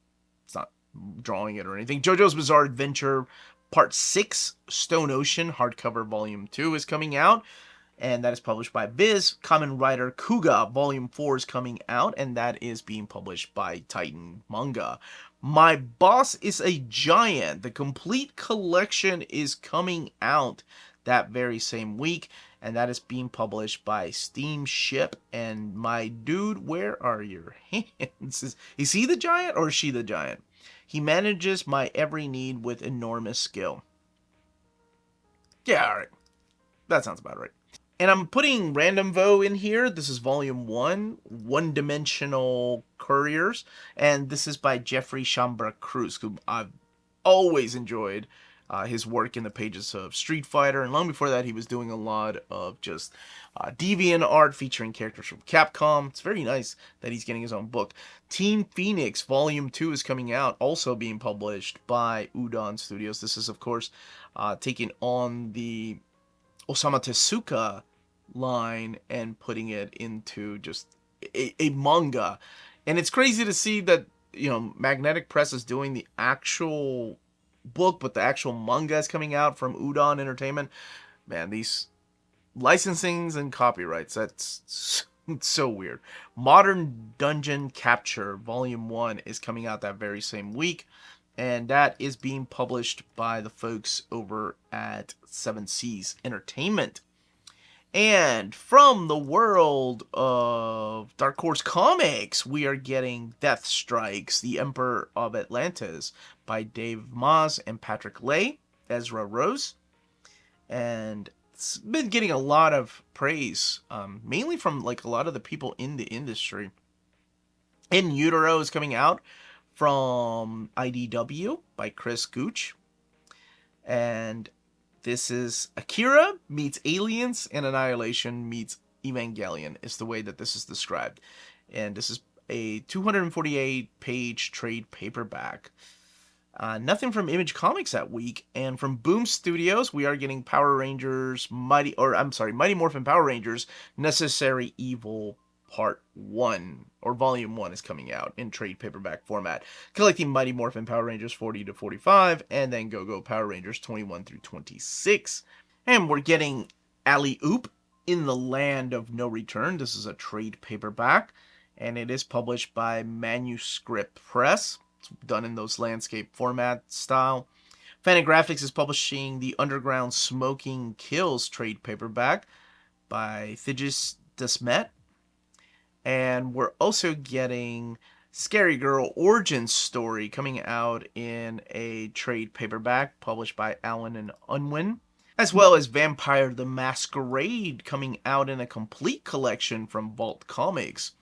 it's not drawing it or anything. JoJo's Bizarre Adventure Part 6, Stone Ocean, hardcover Volume 2 is coming out, and that is published by Viz. Kamen Rider Kuga Volume 4 is coming out, and that is being published by Titan Manga. My Boss is a Giant. The complete collection is coming out that very same week, and that is being published by Steamship. And my dude, where are your hands? Is he the giant or is she the giant? He manages my every need with enormous skill. Yeah, alright. That sounds about right. And I'm putting Random Vo in here. This is Volume 1, One-Dimensional Couriers. And this is by Jeffrey Shambra Cruz, who I've always enjoyed his work in the pages of Street Fighter. And long before that, he was doing a lot of just deviant art featuring characters from Capcom. It's very nice that he's getting his own book. Team Phoenix Volume 2 is coming out, also being published by Udon Studios. This is, of course, taking on the Osamu Tezuka line and putting it into just a manga. And it's crazy to see that, you know, Magnetic Press is doing the actual book, but the actual manga is coming out from Udon Entertainment. Man, these licensings and copyrights, that's so weird. Modern Dungeon Capture Volume 1 is coming out that very same week, and that is being published by the folks over at Seven Seas Entertainment. And from the world of Dark Horse Comics, we are getting Death Strikes, The Emperor of Atlantis by Dave Maas and Patrick Lay, Ezra Rose. And it's been getting a lot of praise, mainly from like a lot of the people in the industry. In Utero is coming out from IDW by Chris Gooch. And this is Akira meets Aliens and Annihilation meets Evangelion is the way that this is described. And this is a 248-page trade paperback. Nothing from Image Comics that week, and from Boom Studios, we are getting Mighty Morphin Power Rangers Necessary Evil Part 1, or Volume 1 is coming out in trade paperback format, collecting Mighty Morphin Power Rangers 40 to 45, and then Go-Go Power Rangers 21 through 26. And we're getting Alley Oop in the Land of No Return. This is a trade paperback, and it is published by Manuscript Press. Done in those landscape format style. Fantagraphics is publishing the Underground Smoking Kills trade paperback by Thijs Desmet. And we're also getting Scary Girl Origin Story coming out in a trade paperback published by Allen and Unwin. As well as Vampire the Masquerade coming out in a complete collection from Vault Comics.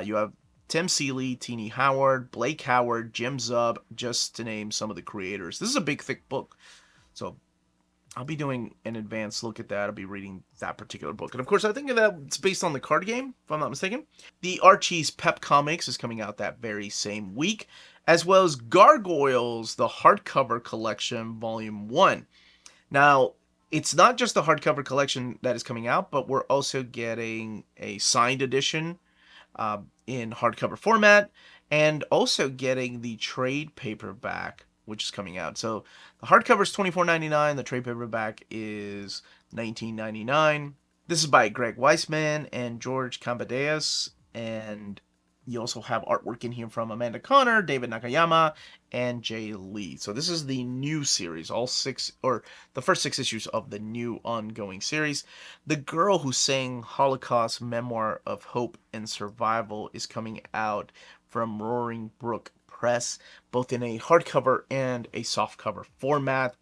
You have Tim Seeley, Teenie Howard, Blake Howard, Jim Zub, just to name some of the creators. This is a big, thick book. So I'll be doing an advanced look at that. I'll be reading that particular book. And of course, I think that it's based on the card game, if I'm not mistaken. The Archie's Pep Comics is coming out that very same week, as well as Gargoyles, the hardcover collection, Volume 1. Now, it's not just the hardcover collection that is coming out, but we're also getting a signed edition in hardcover format, and also getting the trade paperback, which is coming out. So the hardcover is $24.99, the trade paperback is $19.99. This is by Greg Weisman and George Cambadeas, and you also have artwork in here from Amanda Connor, David Nakayama, and Jay Lee. So this is the new series, the first 6 issues of the new ongoing series. The Girl Who Sang Holocaust Memoir of Hope and Survival is coming out from Roaring Brook Press, both in a hardcover and a softcover format.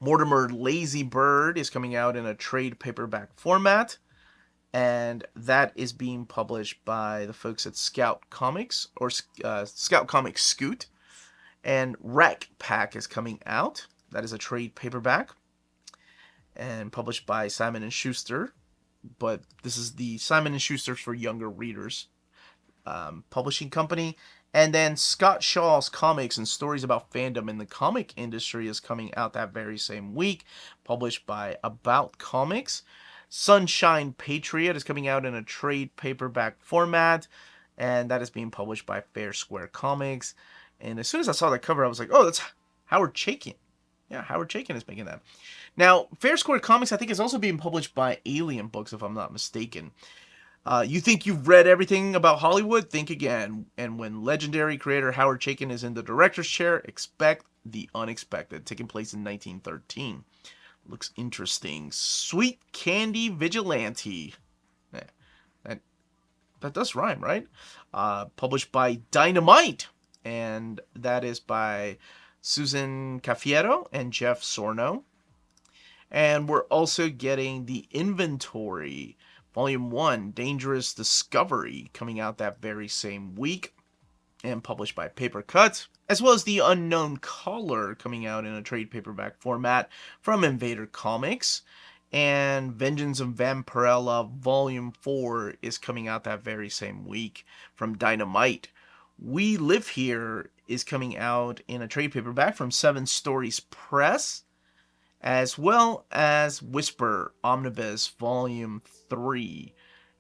Mortimer Lazy Bird is coming out in a trade paperback format. And that is being published by the folks at Scout Comics, or Scout Comics Scoot. And Wreck Pack is coming out. That is a trade paperback. And published by Simon & Schuster. But this is the Simon & Schuster for younger readers publishing company. And then Scott Shaw's Comics and Stories About Fandom in the Comic Industry is coming out that very same week. Published by About Comics. Sunshine Patriot is coming out in a trade paperback format, and that is being published by Fair Square Comics. And as soon as I saw that cover, I was like, oh, that's Howard Chaykin. Yeah, Howard Chaykin is making that. Now, Fair Square Comics, I think, is also being published by Alien Books, if I'm not mistaken. You think you've read everything about Hollywood? Think again. And when legendary creator Howard Chaykin is in the director's chair, expect the unexpected, taking place in 1913. Looks interesting. Sweet Candy Vigilante. That does rhyme, right? Published by Dynamite. And that is by Susan Cafiero and Jeff Sorno. And we're also getting the Inventory, Volume 1, Dangerous Discovery, coming out that very same week. And published by Paper Cut. As well as The Unknown Caller, coming out in a trade paperback format from Invader Comics. And Vengeance of Vampirella Volume 4 is coming out that very same week from Dynamite. We Live Here is coming out in a trade paperback from 7 Stories Press. As well as Whisper Omnibus Volume 3.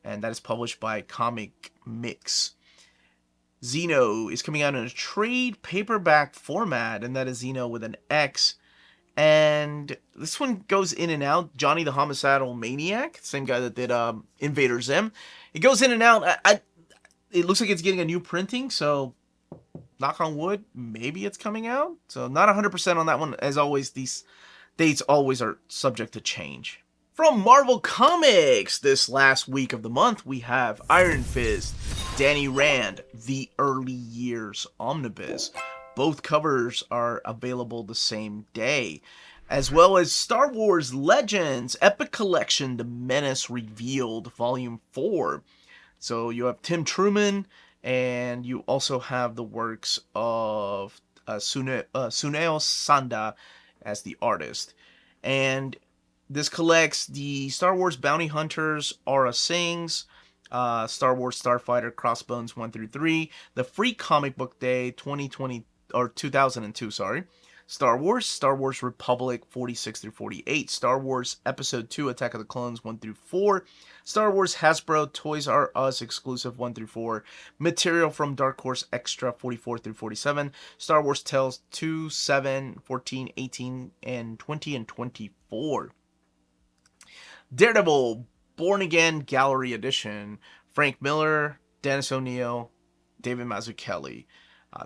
And that is published by Comic Mix. Xeno is coming out in a trade paperback format, and that is Xeno with an X. And this one goes in and out. Johnny the Homicidal Maniac, same guy that did Invader Zim. It goes in and out. It looks like it's getting a new printing, so knock on wood, maybe it's coming out. So not 100% on that one. As always, these dates always are subject to change. From Marvel Comics, this last week of the month, we have Iron Fist, Danny Rand, The Early Years Omnibus. Both covers are available the same day. As well as Star Wars Legends, Epic Collection, The Menace Revealed, Volume 4. So you have Tim Truman, and you also have the works of Suneo Sanda as the artist. And this collects the Star Wars Bounty Hunters, Aura Sings, Star Wars Starfighter, Crossbones 1 through 3, the Free Comic Book Day 2020 or 2002, sorry. Star Wars Republic 46 through 48, Star Wars Episode 2 Attack of the Clones 1 through 4, Star Wars Hasbro Toys R Us exclusive 1 through 4, material from Dark Horse Extra 44 through 47, Star Wars Tales 2, 7, 14, 18, and 20 and 24. Daredevil Born Again Gallery Edition, Frank Miller, Dennis O'Neil, David Mazzucchelli.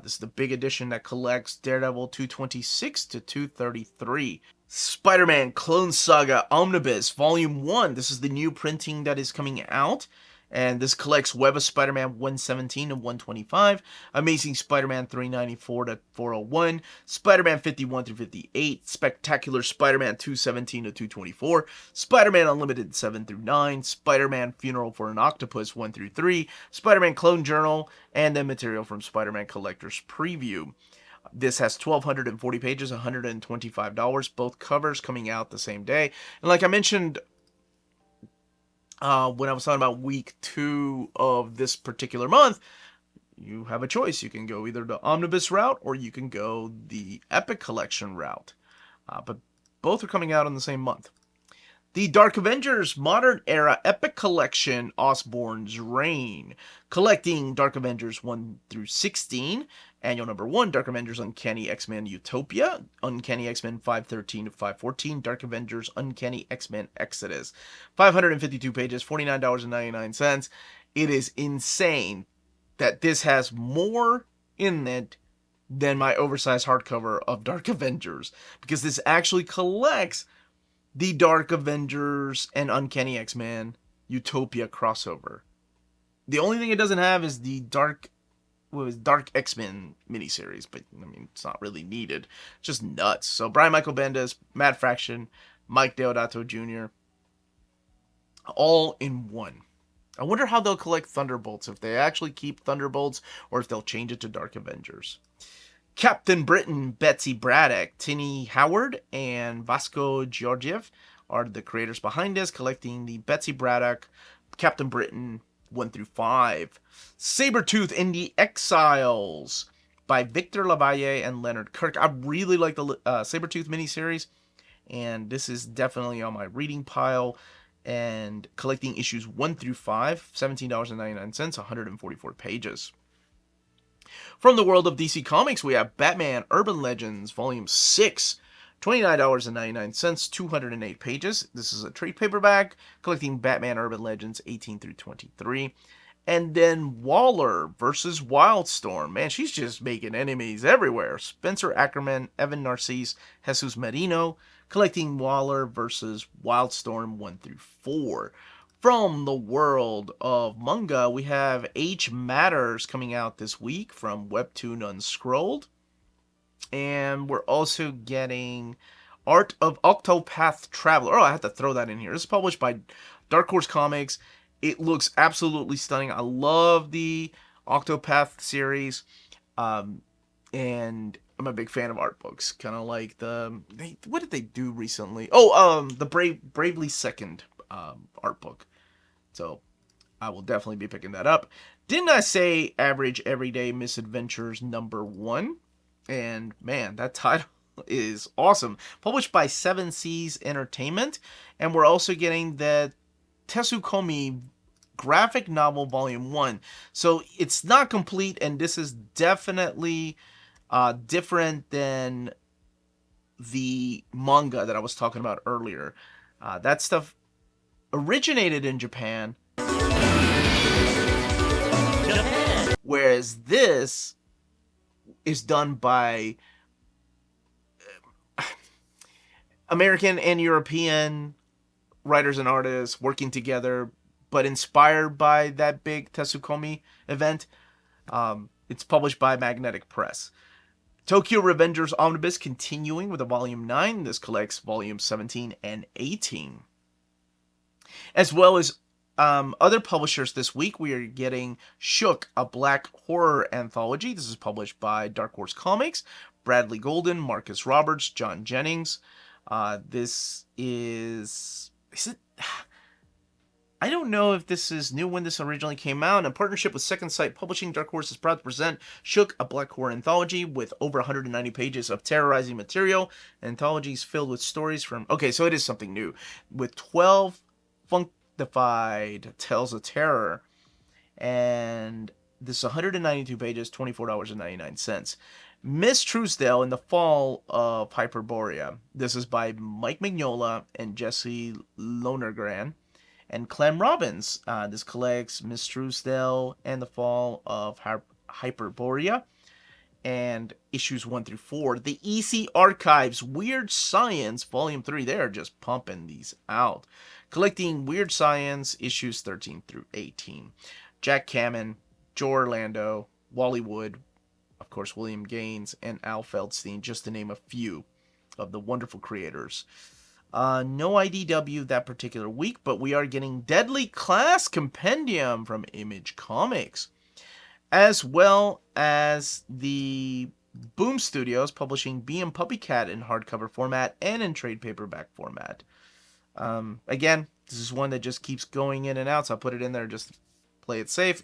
This is the big edition that collects Daredevil 226 to 233. Spider-Man Clone Saga Omnibus Volume 1. This is the new printing that is coming out. And this collects Web of Spider-Man 117 and 125, Amazing Spider-Man 394 to 401, Spider-Man 51 through 58, Spectacular Spider-Man 217 to 224, Spider-Man Unlimited 7 through 9, Spider-Man Funeral for an Octopus 1 through 3, Spider-Man Clone Journal, and then material from Spider-Man Collector's Preview. This has 1,240 pages, $125, both covers coming out the same day. And like I mentioned, when I was talking about week 2 of this particular month, you have a choice. You can go either the Omnibus route or you can go the Epic Collection route. But both are coming out in the same month. The Dark Avengers Modern Era Epic Collection Osborn's Reign. Collecting Dark Avengers 1 through 16. Annual number 1, Dark Avengers Uncanny X-Men Utopia. Uncanny X-Men 513 to 514. Dark Avengers Uncanny X-Men Exodus. 552 pages, $49.99. It is insane that this has more in it than my oversized hardcover of Dark Avengers. Because this actually collects the Dark Avengers and Uncanny X-Men Utopia crossover. The only thing it doesn't have is the Dark X-Men miniseries, but I mean, it's not really needed. It's just nuts. So Brian Michael Bendis, Matt Fraction, Mike Deodato Jr., all in one. I wonder how they'll collect Thunderbolts, if they actually keep Thunderbolts or if they'll change it to Dark Avengers. Captain Britain, Betsy Braddock, Tinny Howard, and Vasco Georgiev are the creators behind this, collecting the Betsy Braddock, Captain Britain 1 through 5. Sabretooth in the Exiles by Victor Lavalle and Leonard Kirk. I really like the Sabretooth miniseries, and this is definitely on my reading pile. And collecting issues 1 through 5, $17.99, 144 pages. From the world of DC Comics, we have Batman Urban Legends, Volume 6, $29.99, 208 pages. This is a trade paperback, collecting Batman Urban Legends 18 through 23. And then Waller versus Wildstorm. Man, she's just making enemies everywhere. Spencer Ackerman, Evan Narcisse, Jesus Merino, collecting Waller versus Wildstorm 1 through 4. From the world of manga, we have H Matters coming out this week from Webtoon Unscrolled. And we're also getting Art of Octopath Traveler. Oh, I have to throw that in here. This is published by Dark Horse Comics. It looks absolutely stunning. I love the Octopath series. And I'm a big fan of art books. Kind of like what did they do recently? Oh, the Bravely Second art book. So I will definitely be picking that up. Didn't I say Average Everyday Misadventures #1? And man, that title is awesome. Published by Seven Seas Entertainment. And we're also getting the Tetsukomi graphic novel volume 1. So it's not complete, and this is definitely different than the manga that I was talking about earlier. That stuff originated in Japan. Whereas this is done by American and European writers and artists working together, but inspired by that big Tetsukomi event. It's published by Magnetic Press. Tokyo Revengers Omnibus continuing with a Volume 9. This collects Volumes 17 and 18. As well as other publishers this week, we are getting Shook, a black horror anthology. This is published by Dark Horse Comics. Bradley Golden, Marcus Roberts, John Jennings. This is it? I don't know if this is new when this originally came out. In partnership with Second Sight Publishing, Dark Horse is proud to present Shook, a black horror anthology with over 190 pages of terrorizing material. Anthologies filled with stories from... Okay, so it is something new. With 12 funkified tales of terror. And this is 192 pages, $24.99. Miss Truesdale in the Fall of Hyperborea. This is by Mike Mignola and Jesse Lonergan. And Clem Robbins. This collects Miss Truesdale and the Fall of Hyperborea. And issues 1 through 4. The EC Archives Weird Science Volume 3. They're just pumping these out. Collecting Weird Science issues 13 through 18. Jack Kamen, Joe Orlando, Wally Wood, of course William Gaines, and Al Feldstein, just to name a few of the wonderful creators. No IDW that particular week, but we are getting Deadly Class Compendium from Image Comics, as well as the Boom Studios publishing Bee and Puppycat in hardcover format and in trade paperback format. Again, this is one that just keeps going in and out, so I'll put it in there just to play it safe.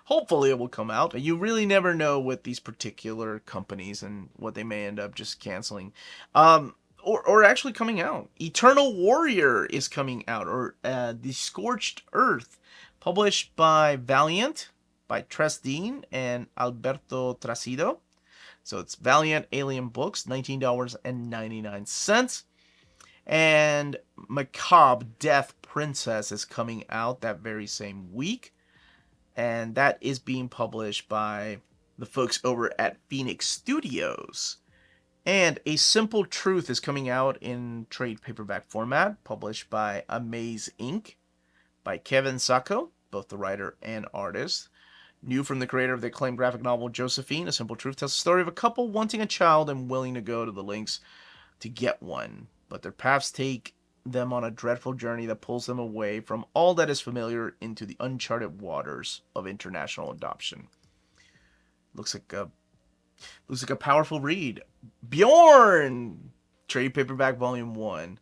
Hopefully it will come out. You really never know with these particular companies and what they may end up just canceling. Or actually coming out. Eternal Warrior is coming out, or The Scorched Earth, published by Valiant, by Tress Dean and Alberto Tracido. So it's Valiant Alien Books, $19.99. And Macabre Death Princess is coming out that very same week. And that is being published by the folks over at Phoenix Studios. And A Simple Truth is coming out in trade paperback format, published by Amaze Inc. by Kevin Sacco, both the writer and artist. New from the creator of the acclaimed graphic novel Josephine, A Simple Truth tells the story of a couple wanting a child and willing to go to the lengths to get one. But their paths take them on a dreadful journey that pulls them away from all that is familiar into the uncharted waters of international adoption. Looks like a powerful read. Bjorn! Trade Paperback Volume 1.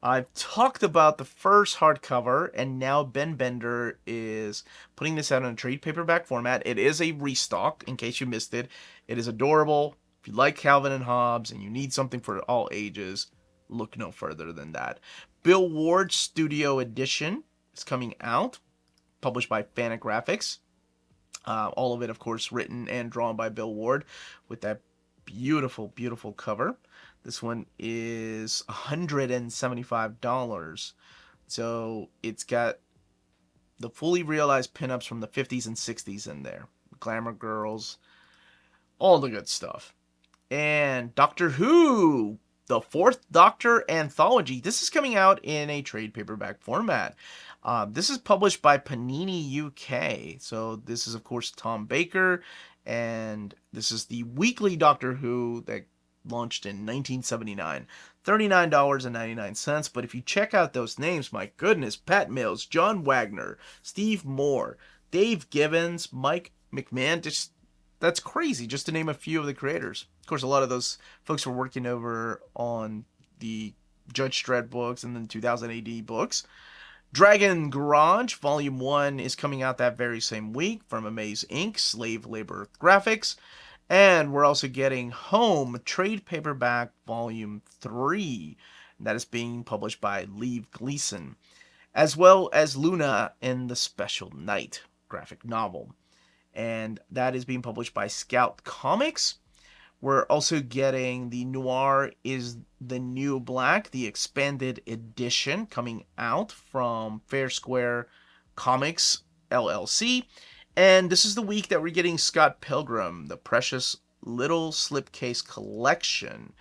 I've talked about the first hardcover, and now Ben Bender is putting this out in a trade paperback format. It is a restock, in case you missed it. It is adorable. If you like Calvin and Hobbes, and you need something for all ages, look no further than that. Bill Ward Studio Edition is coming out, published by Fantagraphics. All of it, of course, written and drawn by Bill Ward with that beautiful, beautiful cover. This one is $175. So it's got the fully realized pinups from the 50s and 60s in there. Glamour Girls, all the good stuff. And Doctor Who, the Fourth Doctor Anthology. This is coming out in a trade paperback format. This is published by Panini UK. So this is, of course, Tom Baker. And this is the weekly Doctor Who that launched in 1979. $39.99. But if you check out those names, my goodness, Pat Mills, John Wagner, Steve Moore, Dave Gibbons, Mike McMahon, that's crazy, just to name a few of the creators. Of course, a lot of those folks were working over on the Judge Dredd books and then 2000 AD books. Dragon Garage Volume 1 is coming out that very same week from Amaze Inc. Slave Labor Graphics. And we're also getting Home Trade Paperback Volume 3. That is being published by Leave Gleason. As well as Luna in the Special Night graphic novel. And that is being published by Scout Comics. We're also getting the Noir is the New Black, the expanded edition, coming out from Fair Square Comics, LLC. And this is the week that we're getting Scott Pilgrim, the Precious Little Slipcase Collection.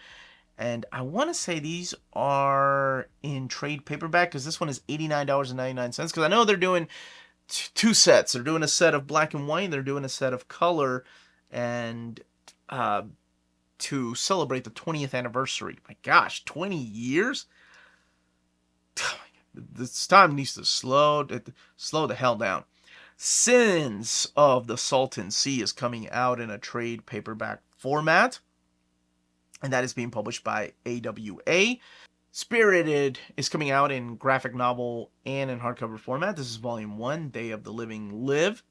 And I want to say these are in trade paperback, because this one is $89.99. Because I know they're doing two sets. They're doing a set of black and white, and they're doing a set of color. And to celebrate the 20th anniversary. My gosh, 20 years? This time needs to slow the hell down. Sins of the Salton Sea is coming out in a trade paperback format, and that is being published by AWA. Spirited is coming out in graphic novel and in hardcover format. This is volume 1, Day of the Living Live.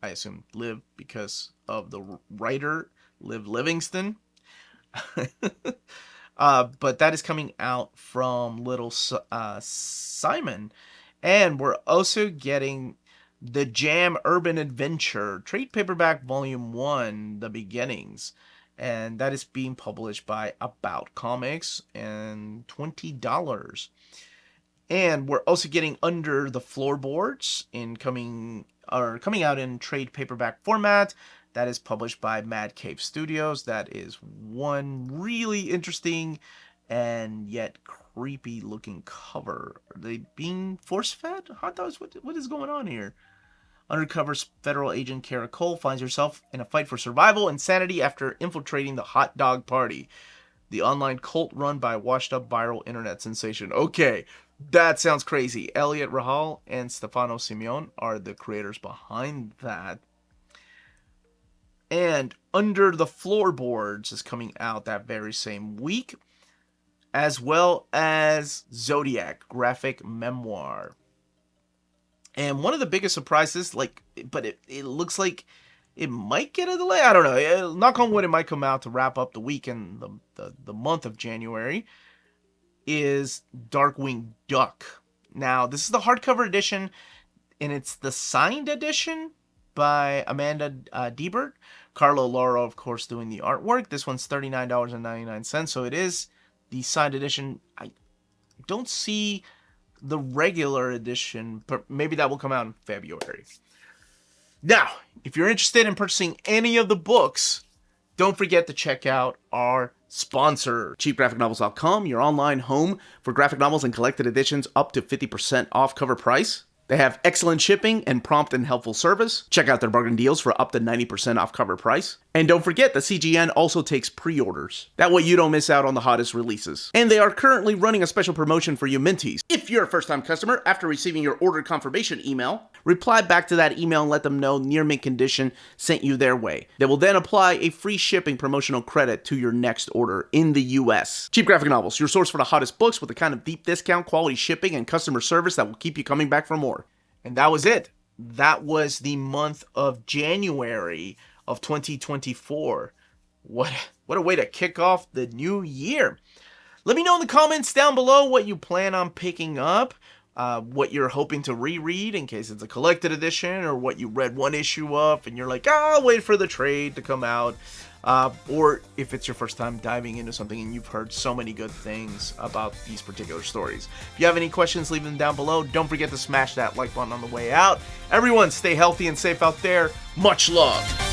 I assume live because of the writer, Liv Livingston. But that is coming out from Little Simon. And we're also getting the Jam Urban Adventure trade paperback volume 1, The Beginnings. And that is being published by About Comics and $20. And we're also getting Under the Floorboards coming out in trade paperback format. That is published by Mad Cave Studios. That is one really interesting and yet creepy looking cover. Are they being force-fed hot dogs? What is going on here? Undercover federal agent Kara Cole finds herself in a fight for survival and sanity after infiltrating the hot dog party, the online cult run by a washed-up viral internet sensation. Okay, that sounds crazy. Elliot Rahal and Stefano Simeone are the creators behind that. And Under the Floorboards is coming out that very same week, as well as Zodiac graphic memoir. And one of the biggest surprises, but it looks like it might get a delay. I don't know. Knock on wood, it might come out to wrap up the week in the month of January, is Darkwing Duck. Now, this is the hardcover edition, and it's the signed edition by Amanda Diebert. Carlo Lauro, of course, doing the artwork. This one's $39.99, so it is the signed edition. I don't see the regular edition, but maybe that will come out in February. Now, if you're interested in purchasing any of the books, don't forget to check out our sponsor, cheapgraphicnovels.com, your online home for graphic novels and collected editions up to 50% off cover price. They have excellent shipping and prompt and helpful service. Check out their bargain deals for up to 90% off cover price. And don't forget that CGN also takes pre-orders. That way you don't miss out on the hottest releases. And they are currently running a special promotion for you Minties. If you're a first-time customer, after receiving your order confirmation email, reply back to that email and let them know Near Mint Condition sent you their way. They will then apply a free shipping promotional credit to your next order in the US. Cheap Graphic Novels, your source for the hottest books with the kind of deep discount, quality shipping, and customer service that will keep you coming back for more. And that was it. That was the month of January of 2024. What a way to kick off the new year. Let me know in the comments down below what you plan on picking up, what you're hoping to reread in case it's a collected edition, or what you read one issue of and you're like, I'll wait for the trade to come out. Or if it's your first time diving into something and you've heard so many good things about these particular stories. If you have any questions, leave them down below. Don't forget to smash that like button on the way out. Everyone, stay healthy and safe out there. Much love.